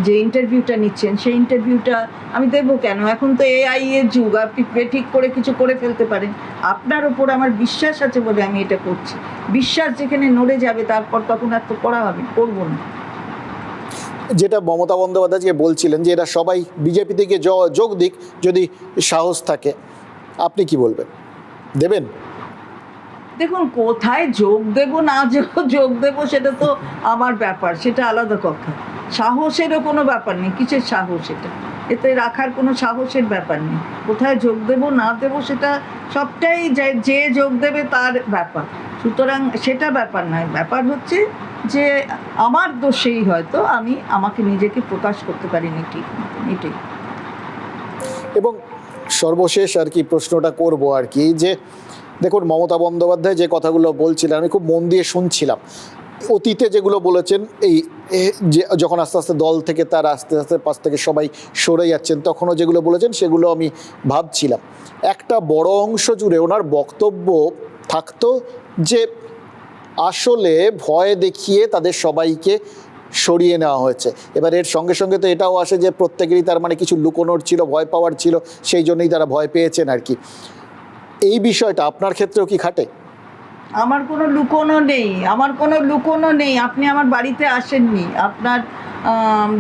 যে ইন্টারভিউটা নিচ্ছেন, সেই ইন্টারভিউটা আমি দেবো কেন? এখন তো AI এর যুগ, আপনি ঠিক করে কিছু করে ফেলতে পারেন। আপনার ওপর আমার বিশ্বাস আছে বলে আমি এটা করছি। বিশ্বাস যেখানে নড়ে যাবে, তারপর তখন আর তো করা হবে, করবো না। যেটা মমতা বন্দ্যোপাধ্যায়কে বলছিলেন যে এরা সবাই বিজেপি থেকে যোগ দিক যদি সাহস থাকে, আপনি কি বলবেন, দেবেন? দেখুন, কোথায় যোগ দেব না যোগ দেব সেটা তো আমার ব্যাপার, সেটা আলাদা কথা। সাহসেরও কোনো ব্যাপার নেই, কিসের সাহস? এতে রাখার কোনো সাহসের ব্যাপার নেই। কোথায় যোগ দেব না দেব সেটা সবটাই যে যোগ দেবে তার ব্যাপার। সুতরাং সেটা ব্যাপার নয়, ব্যাপার হচ্ছে যে আমার দোষেই হয়তো আমাকে নিজেকে প্রকাশ করতে পারিনি ঠিক মতো, এটাই। এবং সর্বশেষ আর কি প্রশ্নটা করব আর কি, যে দেখুন মমতা বন্দ্যোপাধ্যায় যে কথাগুলো বলছিলেন আমি খুব মন দিয়ে শুনছিলাম। অতীতে যেগুলো বলেছেন, যে যখন আস্তে আস্তে দল থেকে তার আস্তে আস্তে পাশ থেকে সবাই সরে যাচ্ছেন, তখনও যেগুলো বলেছেন সেগুলো আমি ভাবছিলাম। একটা বড় অংশ জুড়ে ওনার বক্তব্য থাকতো যে আসলে ভয় দেখিয়ে তাদের সবাইকে সরিয়ে নেওয়া হয়েছে। এবার এর সঙ্গে সঙ্গে তো এটাও আসে যে প্রত্যেকেরই তার মানে কিছু লুকোনোর ছিল, ভয় পাওয়ার ছিল, সেই জন্যই তারা ভয় পেয়েছেন আর কি। এই বিষয়টা আপনার ক্ষেত্রেও কি খাটে? আমার কোনো লুকোনো নেই, আপনি আমার বাড়িতে আসেননি, আপনার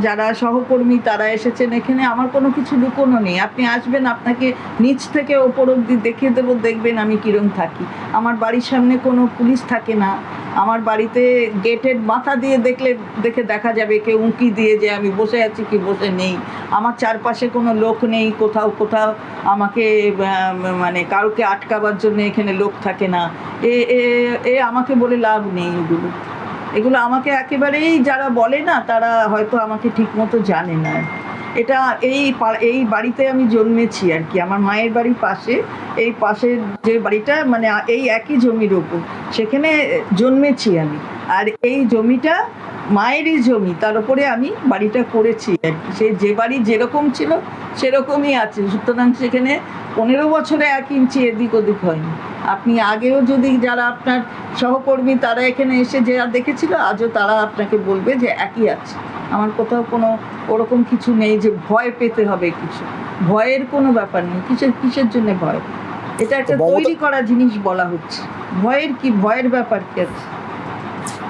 যারা সহকর্মী তারা এসেছেন এখানে, আমার কোনো কিছু লুকোনো নেই। আপনি আসবেন, আপনাকে নিচ থেকে ওপর অবধি দেখিয়ে দেবো, দেখবেন আমি কীরকম থাকি। আমার বাড়ির সামনে কোনো পুলিশ থাকে না, আমার বাড়িতে গেটের মাথা দিয়ে দেখে দেখা যাবে কেউ উঁকি দিয়ে যে আমি বসে আছি কি বসে নেই। আমার চারপাশে কোনো লোক নেই, কোথাও আমাকে মানে কাউকে আটকাবার জন্য এখানে লোক থাকে না। আমাকে বলে লাভ নেই, এগুলো আমাকে একেবারেই যারা বলে না তারা হয়তো আমাকে ঠিক মতো জানে না। এটা এই বাড়িতে আমি জন্মেছি আর কি, আমার মায়ের বাড়ির পাশে, এই পাশের যে বাড়িটা মানে এই একই জমির ওপর, সেখানে জন্মেছি আমি। আর এই জমিটা মায়েরই জমি, তার উপরে আমি বাড়িটা করেছি আর কি। সে যে বাড়ি যেরকম ছিল সেরকমই আছে। সুতরাং সেখানে 15 বছরে 1 ইঞ্চি এদিক ওদিক হয়নি। আপনি আগেও যদি যারা আপনার সহকর্মী তারা এখানে এসে যারা দেখেছিল, আজও তারা আপনাকে বলবে যে একই আছে। আমার কোথাও কোনো ওরকম কিছু নেই যে ভয় পেতে হবে কিছু, ভয়ের কোনো ব্যাপার নেই। কিসের জন্য ভয়? এটা একটা তৈরি করা জিনিস বলা হচ্ছে, ভয়ের ব্যাপার কি আছে?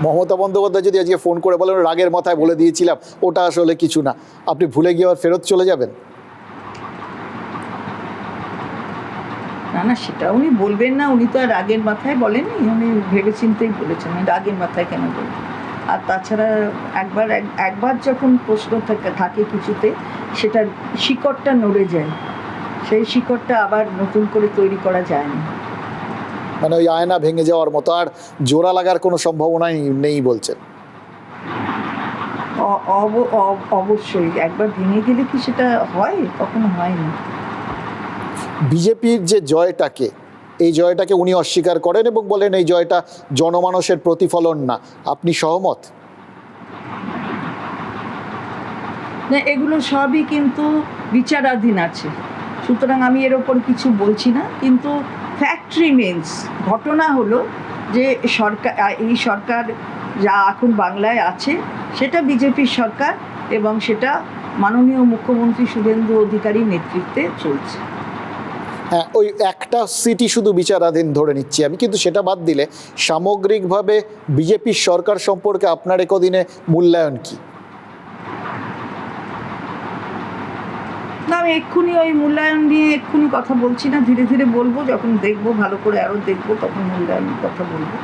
মমতা বন্দ্যোপাধ্যায় যদি আজকে ফোন করে বলেন রাগের মাথায় বলে দিয়েছিলাম, ওটা আসলে কিছু না, আপনি ভুলে গিয়ে আবার ফেরত চলে যাবেন? না না, সেটা উনি বলবেন না, উনি তো আর রাগের মাথায় বলেনি, উনি ভেবেচিন্তেই বলেছেন, উনি রাগের মাথায় কেন বলবেন। আর তাছাড়া একবার যখন প্রশ্ন থাকে কিছুতে, সেটার শিকড়টা নড়ে যায়, সেই শিকড়টা আবার নতুন করে তৈরি করা যায় না। মানে ওই আয়না ভেঙে যাওয়ার মতো আর জোড়া লাগার কোনো সম্ভাবনাই নেই বলছেন। অবশ্যই একবার ভেঙে গেলে কি সেটা হয়? কখনো হয় না। বিজেপির যে জয়টাকে, এই জয়টাকে উনি অস্বীকার করেন এবং বলেন এই জয়টা জনমানসের প্রতিফলন না। আপনি সহমত? না, এগুলো সবই কিন্তু বিচারাধীন আছে, সুতরাং আমি এর ওপর কিছু বলছি না। কিন্তু ফ্যাক্ট রিমেন্স, ঘটনা হলো যে এই সরকার যা এখন বাংলায় আছে সেটা বিজেপির সরকার, এবং সেটা মাননীয় মুখ্যমন্ত্রী শুভেন্দু অধিকারীর নেতৃত্বে চলছে। হ্যাঁ, ওই একটা সিটই শুধু বিচারাধীন ধরে নিচ্ছি আমি, কিন্তু সেটা বাদ দিলে সামগ্রিকভাবে বিজেপির সরকার সম্পর্কে আপনার একদিনে মূল্যায়ন কি? না, আমি এক্ষুনি ওই মূল্যায়ন নিয়ে এক্ষুনি কথা বলছি না, ধীরে ধীরে বলবো, যখন দেখবো, ভালো করে আরও দেখবো, তখন মূল্যায়নের কথা বলবো।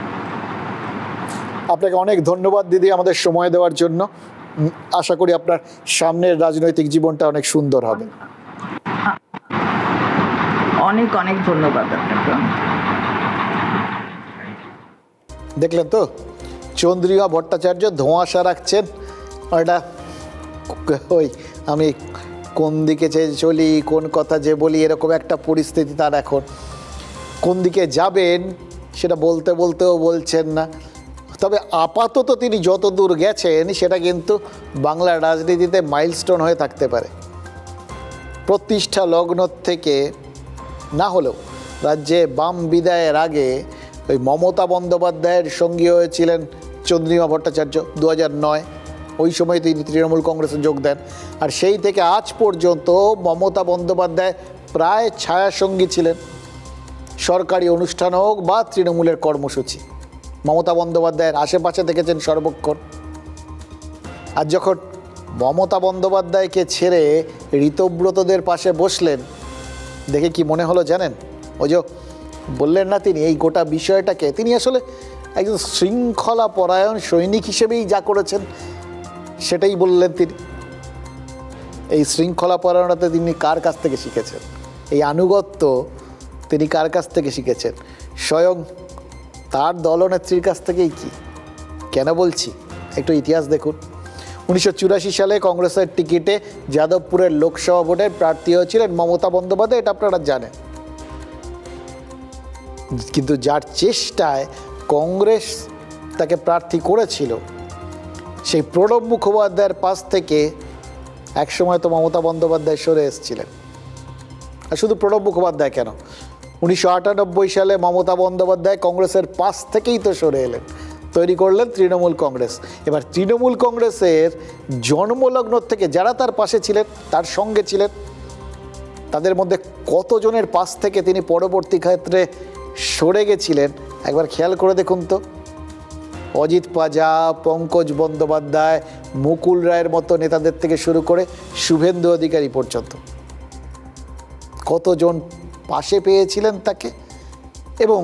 আপনাকে অনেক ধন্যবাদ দিদি আমাদের সময় দেওয়ার জন্য। আশা করি আপনার সামনের রাজনৈতিক জীবনটা অনেক সুন্দর হবে। অনেক অনেক ধন্যবাদ আপনাকে। দেখলেন তো, চন্দ্রিমা ভট্টাচার্য ধোঁয়াশা রাখছেন। এটা ওই আমি কোন দিকে চলি, কোন কথা যে বলি, এরকম একটা পরিস্থিতি তার এখন। কোন দিকে যাবেন সেটা বলতেও বলছেন না। তবে আপাতত তিনি যত দূর গেছেন সেটা কিন্তু বাংলার রাজনীতিতে মাইলস্টোন হয়ে থাকতে পারে। প্রতিষ্ঠা লগ্ন থেকে না হলেও রাজ্যে বাম বিদায়ের আগে ওই মমতা বন্দ্যোপাধ্যায়ের সঙ্গী হয়েছিলেন চন্দ্রিমা ভট্টাচার্য 2009। ওই সময় তিনি তৃণমূল কংগ্রেসে যোগ দেন, আর সেই থেকে আজ পর্যন্ত মমতা বন্দ্যোপাধ্যায় প্রায় ছায়াসঙ্গী ছিলেন। সরকারি অনুষ্ঠান হোক বা তৃণমূলের কর্মসূচি, মমতা বন্দ্যোপাধ্যায়ের আশেপাশে থেকেছেন সর্বক্ষণ। আর যখন মমতা বন্দ্যোপাধ্যায়কে ছেড়ে ঋতব্রতদের পাশে বসলেন, দেখে কি মনে হলো জানেন? ওই যে বললেন না তিনি, এই গোটা বিষয়টাকে তিনি আসলে একজন শৃঙ্খলা পরায়ণ সৈনিক হিসেবেই যা করেছেন সেটাই বললেন তিনি। এই শৃঙ্খলা পরায়ণতা তিনি কার কাছ থেকে শিখেছেন? এই আনুগত্য তিনি কার কাছ থেকে শিখেছেন? স্বয়ং তার দলনেত্রীর কাছ থেকেই। কি কেন বলছি, একটু ইতিহাস দেখুন। 1984 সালে কংগ্রেসের টিকিটে যাদবপুরের লোকসভা ভোটের প্রার্থী হয়েছিলেন মমতা বন্দ্যোপাধ্যায়, এটা আপনারা জানেন। কিন্তু যার চেষ্টায় কংগ্রেস তাকে প্রার্থী করেছিল, সেই প্রণব মুখোপাধ্যায়ের পাশ থেকে একসময় তো মমতা বন্দ্যোপাধ্যায় সরে এসেছিলেন। আর শুধু প্রণব মুখোপাধ্যায় কেন, 1998 সালে মমতা বন্দ্যোপাধ্যায় কংগ্রেসের পাশ থেকেই তো সরে এলেন, তৈরি করলেন তৃণমূল কংগ্রেস। এবার তৃণমূল কংগ্রেসের জন্মলগ্ন থেকে যারা তার পাশে ছিলেন, তার সঙ্গে ছিলেন, তাদের মধ্যে কতজনের পাশ থেকে তিনি পরবর্তী ক্ষেত্রে সরে গেছিলেন একবার খেয়াল করে দেখুন তো। অজিত পাজা, পঙ্কজ বন্দ্যোপাধ্যায়, মুকুল রায়ের মতো নেতাদের থেকে শুরু করে শুভেন্দু অধিকারী পর্যন্ত কতজন পাশে পেয়েছিলেন তাকে, এবং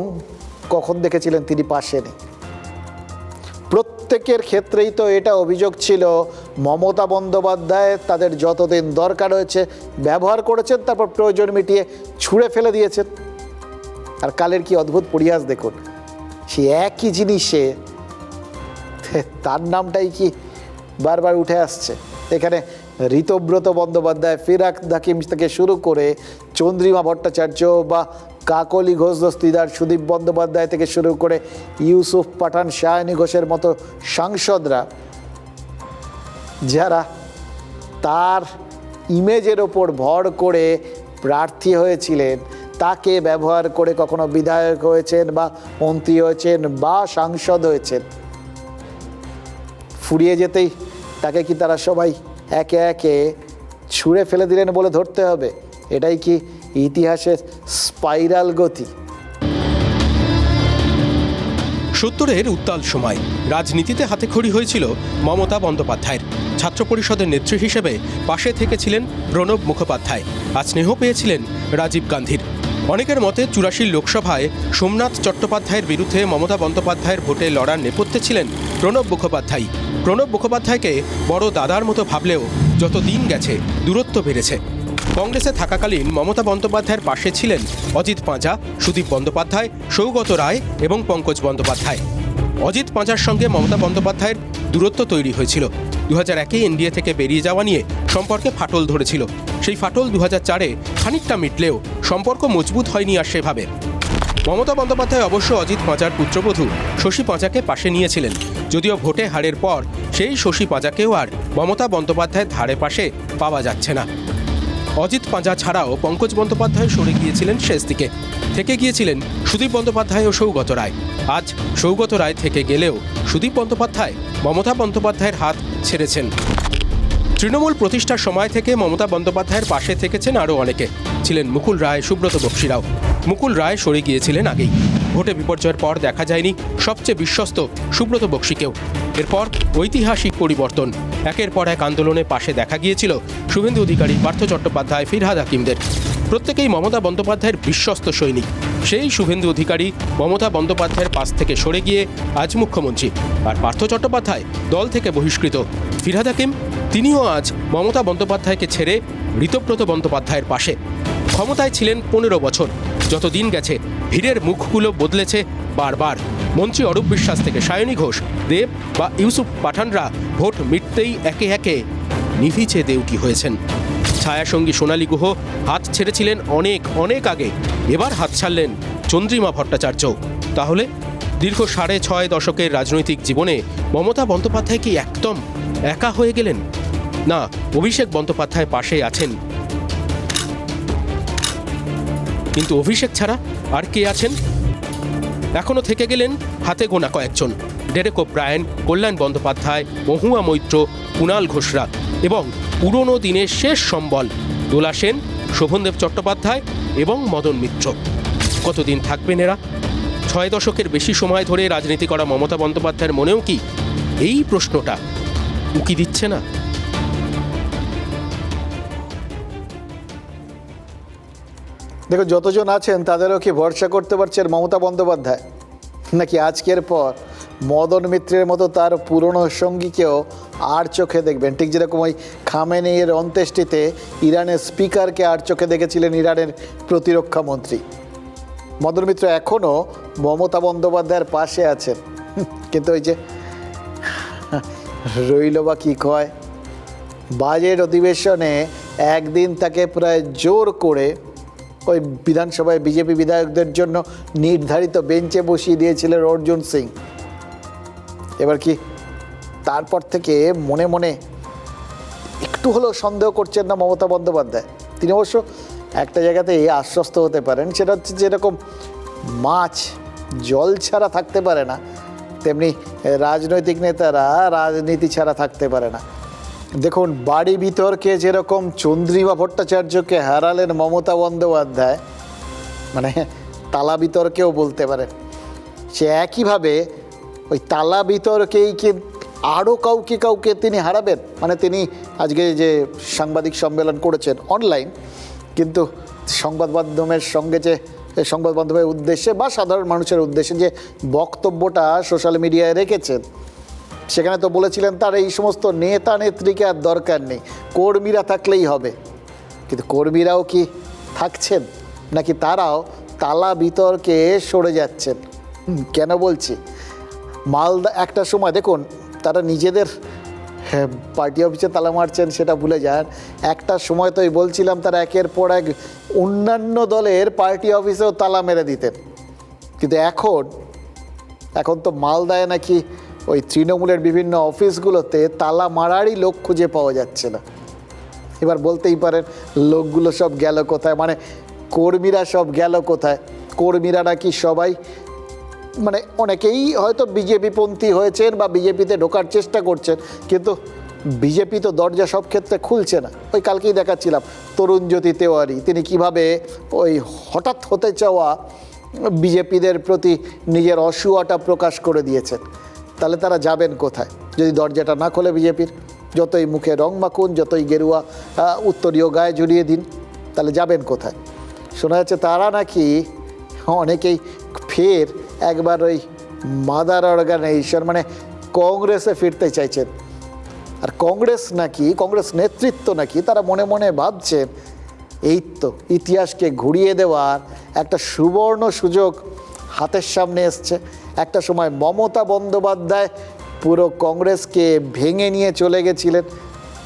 কখন দেখেছিলেন তিনি পাশে নেই। প্রত্যেকের ক্ষেত্রেই তো এটা অভিযোগ ছিল, মমতা বন্দ্যোপাধ্যায় তাদের যতদিন দরকার হয়েছে ব্যবহার করেছেন, তারপর প্রয়োজন মিটিয়ে ছুঁড়ে ফেলে দিয়েছেন। আর কালের কি অদ্ভুত পরিহাস দেখুন, সে একই জিনিসে তার নামটাই কি বারবার উঠে আসছে। এখানে ঋতব্রত বন্দ্যোপাধ্যায়, ফিরাক হাকিম থেকে শুরু করে চন্দ্রিমা ভট্টাচার্য বা কাকলি ঘোষ দস্তিদার, সুদীপ বন্দ্যোপাধ্যায় থেকে শুরু করে ইউসুফ পাঠান, সায়নী ঘোষের মতো সাংসদরা যারা তার ইমেজের ওপর ভর করে প্রার্থী হয়েছিলেন, তাকে ব্যবহার করে কখনো বিধায়ক হয়েছেন বা মন্ত্রী হয়েছেন বা সাংসদ হয়েছেন, ফুরিয়ে যেতেই তাকে কি তারা সবাই একে একে ছুঁড়ে ফেলে দিলেন বলে ধরতে হবে? এটাই কি ইতিহাসের স্পাইরাল গতি? 70-এর উত্তাল সময় রাজনীতিতে হাতেখড়ি হয়েছিল মমতা বন্দ্যোপাধ্যায়ের। ছাত্র পরিষদের নেত্রী হিসেবে পাশে থেকেছিলেন প্রণব মুখোপাধ্যায়, আর স্নেহ পেয়েছিলেন রাজীব গান্ধীর। অনেকের মতে 84 লোকসভায় সোমনাথ চট্টোপাধ্যায়ের বিরুদ্ধে মমতা বন্দ্যোপাধ্যায়ের ভোটে লড়ার নেপথ্যে ছিলেন প্রণব মুখোপাধ্যায়। প্রণব মুখোপাধ্যায়কে বড় দাদার মতো ভাবলেও যত দিন গেছে দূরত্ব বেড়েছে। কংগ্রেসে থাকাকালীন মমতা বন্দ্যোপাধ্যায়ের পাশে ছিলেন অজিত পাঁজা, সুদীপ বন্দ্যোপাধ্যায়, সৌগত রায় এবং পঙ্কজ বন্দ্যোপাধ্যায়। অজিত পাঁজার সঙ্গে মমতা বন্দ্যোপাধ্যায়ের দূরত্ব তৈরি হয়েছিল। 2001-এ এনডিএ থেকে বেরিয়ে যাওয়া নিয়ে সম্পর্কে ফাটল ধরেছিল। সেই ফাটল 2004-এ খানিকটা মিটলেও সম্পর্ক মজবুত হয়নি আর সেভাবে। মমতা বন্দ্যোপাধ্যায় অবশ্য অজিত পাঁজার পুত্রবধূ শশী পাঁজাকে পাশে নিয়েছিলেন, যদিও ভোটে হারের পর সেই শশী পাঁজাকেও আর মমতা বন্দ্যোপাধ্যায়ের ধারে পাশে পাওয়া যাচ্ছে না। অজিত পাঁজা ছাড়াও পঙ্কজ বন্দ্যোপাধ্যায় সরে গিয়েছিলেন শেষ দিকে, থেকে গিয়েছিলেন সুদীপ বন্দ্যোপাধ্যায় ও সৌগত রায়। আজ সৌগত রায় থেকে গেলেও সুদীপ বন্দ্যোপাধ্যায় মমতা বন্দ্যোপাধ্যায়ের হাত ছেড়েছেন। তৃণমূল প্রতিষ্ঠার সময় থেকে মমতা বন্দ্যোপাধ্যায়ের পাশে থেকেছেন আরও অনেকে, ছিলেন মুকুল রায়, সুব্রত বক্সিরাও। মুকুল রায় সরে গিয়েছিলেন আগেই। ভোটে বিপর্যয়ের পর দেখা যায়নি সবচেয়ে বিশ্বস্ত সুব্রত বক্সিকেও। এরপর ঐতিহাসিক পরিবর্তন, একের পর এক আন্দোলনে পাশে দেখা গিয়েছিল শুভেন্দু অধিকারী, পার্থ চট্টোপাধ্যায়, ফিরহাদ হাকিমদের। প্রত্যেকেই মমতা বন্দ্যোপাধ্যায়ের বিশ্বস্ত সৈনিক। সেই শুভেন্দু অধিকারী মমতা বন্দ্যোপাধ্যায়ের পাশ থেকে সরে গিয়ে আজ মুখ্যমন্ত্রী, আর পার্থ চট্টোপাধ্যায় দল থেকে বহিষ্কৃত। ফিরহাদ হাকিম তিনিও আজ মমতা বন্দ্যোপাধ্যায়কে ছেড়ে ঋতব্রত বন্দ্যোপাধ্যায়ের পাশে। ক্ষমতায় ছিলেন 15 বছর। যত দিন গেছে ভিড়ের মুখগুলো বদলেছে বারবার। মন্ত্রী অরূপ বিশ্বাস থেকে সায়নী ঘোষ, দেব বা ইউসুফ পাঠানরা ভোট মিটতেই একে একে নিভিচে দেউটি হয়েছেন। ছায়াসঙ্গী সোনালী গুহ হাত ছেড়েছিলেন অনেক আগে, এবার হাত ছাড়লেন চন্দ্রিমা ভট্টাচার্য। তাহলে দীর্ঘ 6.5 দশকের রাজনৈতিক জীবনে মমতা বন্দ্যোপাধ্যায় কি একদম একা হয়ে গেলেন? না, অভিষেক বন্দ্যোপাধ্যায় পাশে আছেন, কিন্তু অভিষেক ছাড়া আর কে আছেন? এখনো থেকে গেলেন হাতে গোনা কয়েকজন, ডেরেক ওব্রায়েন, কল্যাণ বন্দ্যোপাধ্যায়, মহুয়া মৈত্র, কুণাল ঘোষরা এবং পুরনো দিনের শেষ সম্বল দোলা সেন, শোভনদেব চট্টোপাধ্যায় এবং মদন মিত্র। কতদিন থাকবেন এরা? 6 দশকের বেশি সময় ধরে রাজনীতি করা মমতা বন্দ্যোপাধ্যায়ের মনেও কি এই প্রশ্নটা উকি দিচ্ছে না? দেখো, যতজন আছেন তাদেরও কি ভরসা করতে পারছেন মমতা বন্দ্যোপাধ্যায়? নাকি আজকের পর মদন মিত্রের মতো তার পুরনো সঙ্গীকেও আর চোখে দেখবেন? ঠিক যেরকম ওই খামেনেইর অন্ত্যেষ্টিতে ইরানের স্পিকারকে আর চোখে দেখেছিলেন ইরানের প্রতিরক্ষা মন্ত্রী। মদন মিত্র এখনও মমতা বন্দ্যোপাধ্যায়ের পাশে আছেন, কিন্তু ওই যে রইল বা কী কয়, বাজেট অধিবেশনে একদিন তাকে প্রায় জোর করে ওই বিধানসভায় বিজেপি বিধায়কদের জন্য নির্ধারিত বেঞ্চে বসিয়ে দিয়েছিলেন অর্জুন সিং। এবার কি তারপর থেকে মনে মনে একটু হলেও সন্দেহ করছেন না মমতা বন্দ্যোপাধ্যায়? তিনি অবশ্য একটা জায়গাতে আশ্বস্ত হতে পারেন, সেটা হচ্ছে যেরকম মাছ জল ছাড়া থাকতে পারে না, তেমনি রাজনৈতিক নেতারা রাজনীতি ছাড়া থাকতে পারে না। দেখুন, বাড়ি বিতর্কে যেরকম চন্দ্রিমা ভট্টাচার্যকে হারালেন মমতা বন্দ্যোপাধ্যায়, মানে তালা বিতর্কেও বলতে পারেন, সে একইভাবে ওই তালা বিতর্কেই কি আরও কাউকে তিনি হারাবেন? মানে তিনি আজকে যে সাংবাদিক সম্মেলন করেছেন অনলাইন, কিন্তু সংবাদ মাধ্যমের সঙ্গে যে সংবাদ মাধ্যমের উদ্দেশ্যে বা সাধারণ মানুষের উদ্দেশ্যে যে বক্তব্যটা সোশ্যাল মিডিয়ায় রেখেছেন, সেখানে তো বলেছিলেন তার এই সমস্ত নেতা নেত্রীকে আর দরকার নেই, কর্মীরা থাকলেই হবে। কিন্তু কর্মীরাও কি থাকছেন, নাকি তারাও তালা বিতর্কে সরে যাচ্ছেন? কেন বলছি, মালদা একটা সময় দেখুন তারা নিজেদের পার্টি অফিসে তালা মারছেন সেটা ভুলে যান। একটা সময় তো বলছিলাম তারা একের পর এক অন্যান্য দলের পার্টি অফিসেও তালা মেরে দিতেন, কিন্তু এখন তো মালদায় নাকি ওই তৃণমূলের বিভিন্ন অফিসগুলোতে তালা মারারই লোক খুঁজে পাওয়া যাচ্ছে না। এবার বলতেই পারেন লোকগুলো সব গেল কোথায়, মানে কর্মীরা সব গেল কোথায়? কর্মীরা নাকি সবাই, মানে অনেকেই হয়তো বিজেপিপন্থী হয়েছেন বা বিজেপিতে ঢোকার চেষ্টা করছেন, কিন্তু বিজেপি তো দরজা সব ক্ষেত্রে খুলছে না। ওই কালকেই দেখাচ্ছিলাম তরুণজ্যোতি তেওয়ারি, তিনি কিভাবে ওই হঠাৎ হতে চাওয়া বিজেপিদের প্রতি নিজের অসূয়াটা প্রকাশ করে দিয়েছেন। তাহলে তারা যাবেন কোথায় যদি দরজাটা না খোলে বিজেপির? যতই মুখে রং মাখুন, যতই গেরুয়া উত্তরীয় গায়ে জড়িয়ে দিন, তাহলে যাবেন কোথায়? শোনা যাচ্ছে তারা নাকি অনেকেই ফের একবার ওই মাদার অর্গানাইজেশন মানে কংগ্রেসে ফিরতে চাইছেন। আর কংগ্রেস নেতৃত্ব নাকি তারা মনে মনে ভাবছেন এই তো ইতিহাসকে ঘুরিয়ে দেওয়ার একটা সুবর্ণ সুযোগ হাতের সামনে এসছে। একটা সময় মমতা বন্দ্যোপাধ্যায় পুরো কংগ্রেসকে ভেঙে নিয়ে চলে গেছিলেন,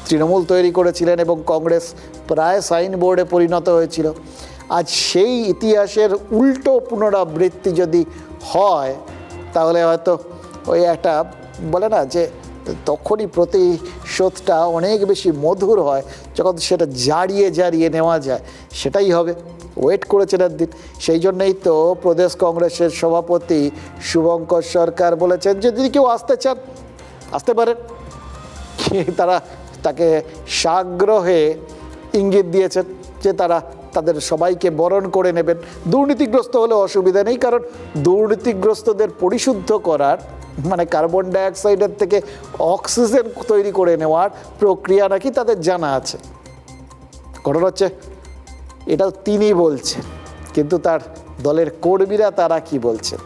তৃণমূল তৈরি করেছিলেন এবং কংগ্রেস প্রায় সাইনবোর্ডে পরিণত হয়েছিল। আজ সেই ইতিহাসের উল্টো পুনরাবৃত্তি যদি হয় তাহলে হয়তো ওই একটা বলে না যে তখনই প্রতিশোধটা অনেক বেশি মধুর হয় যখন সেটা জারিয়ে নেওয়া যায়, সেটাই হবে। ওয়েট করেছেন একদিন। সেই জন্যই তো প্রদেশ কংগ্রেসের সভাপতি শুভঙ্কর সরকার বলেছেন যে যদি কেউ আসতে চান আসতে পারেন। তারা তাকে সাগ্রহে ইঙ্গিত দিয়েছেন যে তারা তাদের সবাইকে বরণ করে নেবেন। দুর্নীতিগ্রস্ত হলে অসুবিধা নেই, কারণ দুর্নীতিগ্রস্তদের পরিশুদ্ধ করার মানে কার্বন ডাইঅক্সাইডের থেকে অক্সিজেন তৈরি করে নেওয়ার প্রক্রিয়া নাকি তাদের জানা আছে। ঘটনা হচ্ছে এটা তিনি বলছেন, কিন্তু তার দলের কর্মীরা তারা কি বলছেন।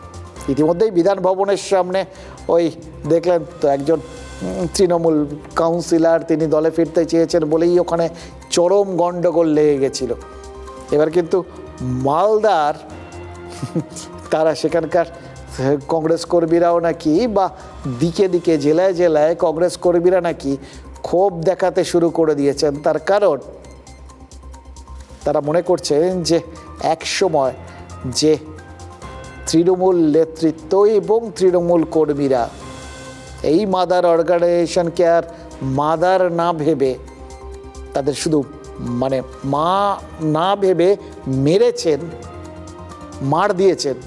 ইতিমধ্যেই বিধান ভবনের সামনে ওই দেখলেন তো একজন তৃণমূল কাউন্সিলর, তিনি দলে ফিরতে চেয়েছেন বলেই ওখানে চরম গণ্ডগোল লেগে গেছিল। এবার কিন্তু মালদার তারা সেখানকার কংগ্রেস কর্মীরাও নাকি বা দিকে দিকে জেলায় জেলায় কংগ্রেস কর্মীরা নাকি ক্ষোভ দেখাতে শুরু করে দিয়েছেন। তার কারণ তারা মনে করছেন যে এক সময় যে তৃণমূল নেতৃত্ব এবং তৃণমূল কর্মীরা এই মাদার অর্গানাইজেশনকে আর মাদার না ভেবে তাদের শুধু মানে মা না ভেবে মেরেছেন, মার দিয়েছেন,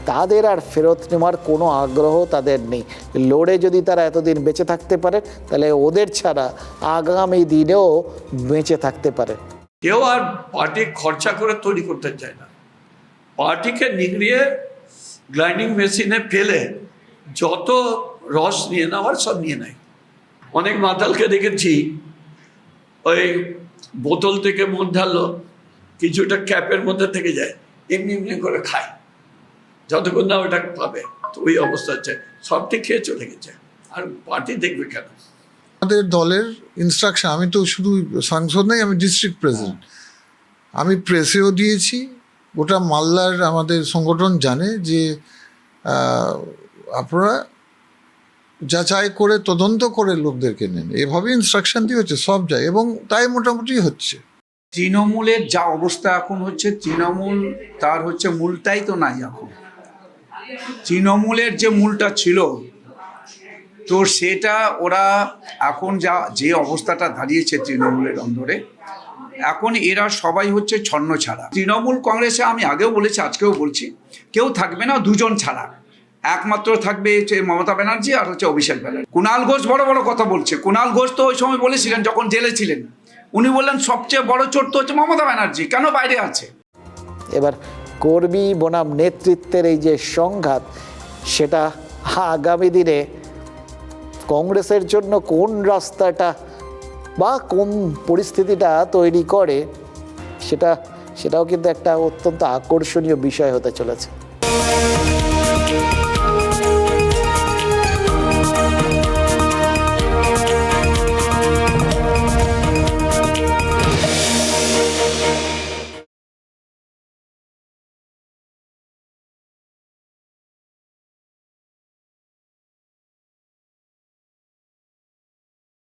তাদের আর ফেরত নেওয়ার কোনো আগ্রহ তাদের নেই। লড়ে যদি তারা এতদিন বেঁচে থাকতে পারে তাহলে ওদের ছাড়া আগামী দিনেও বেঁচে থাকতে পারে। কেউ আর পার্টি খরচা করে তৈরি করতে চায় না। পার্টিকে নিগড়িয়ে গ্রাইন্ডিং মেশিনে ফেলে যত রস নিয়ে নেওয়ার সব নিয়ে নেয়। অনেক মাতালকে দেখেছি ওই বোতল থেকে মদ ঢাললো, কিছুটা ক্যাপের মধ্যে থেকে যায়, এমনি করে খায় যতক্ষণ না ওটা পাবে। তো ওই অবস্থা হচ্ছে, সবটি খেয়ে চলে গেছে। আর পার্টি দেখবে কেন? আমাদের দলের ইনস্ট্রাকশন, আমি তো শুধু সাংসদ নই, আমি ডিস্ট্রিক্ট প্রেসিডেন্ট, আমি প্রেসেও দিয়েছি। গোটা মালদার আমাদের সংগঠন জানে যে আপনারা যাচাই করে তদন্ত করে লোকদেরকে নেন, এভাবে ইনস্ট্রাকশন দিয়ে হচ্ছে সব যায় এবং তাই মোটামুটি হচ্ছে। তৃণমূলের যা অবস্থা এখন হচ্ছে, তৃণমূল তার হচ্ছে মূলটাই তো নাই এখন। তৃণমূলের যে মূলটা ছিল তো সেটা ওরা এখন যে অবস্থাটা দাঁড়িয়েছে তৃণমূলের অন্দরে, এখন এরা সবাই হচ্ছে ছন্ন ছাড়া। তৃণমূল কংগ্রেসে আমি আগেও বলেছি, আজকেও বলছি, কেউ থাকবে না দুজন ছাড়া। একমাত্র থাকবে মমতা ব্যানার্জি আর হচ্ছে অভিষেক ব্যানার্জি। কুণাল ঘোষ বড় বড় কথা বলছে। কুণাল ঘোষ তো ওই সময় বলেছিলেন যখন জেলে ছিলেন, উনি বললেন সবচেয়ে বড় চোট তো হচ্ছে মমতা ব্যানার্জি, কেন বাইরে আছে। এবার কর্মী বনাম নেতৃত্বের এই যে সংঘাত, সেটা আগামী দিনে কংগ্রেসের জন্য কোন রাস্তাটা বা কোন পরিস্থিতিটা তৈরি করে সেটাও কিন্তু একটা অত্যন্ত আকর্ষণীয় বিষয় হতে চলেছে।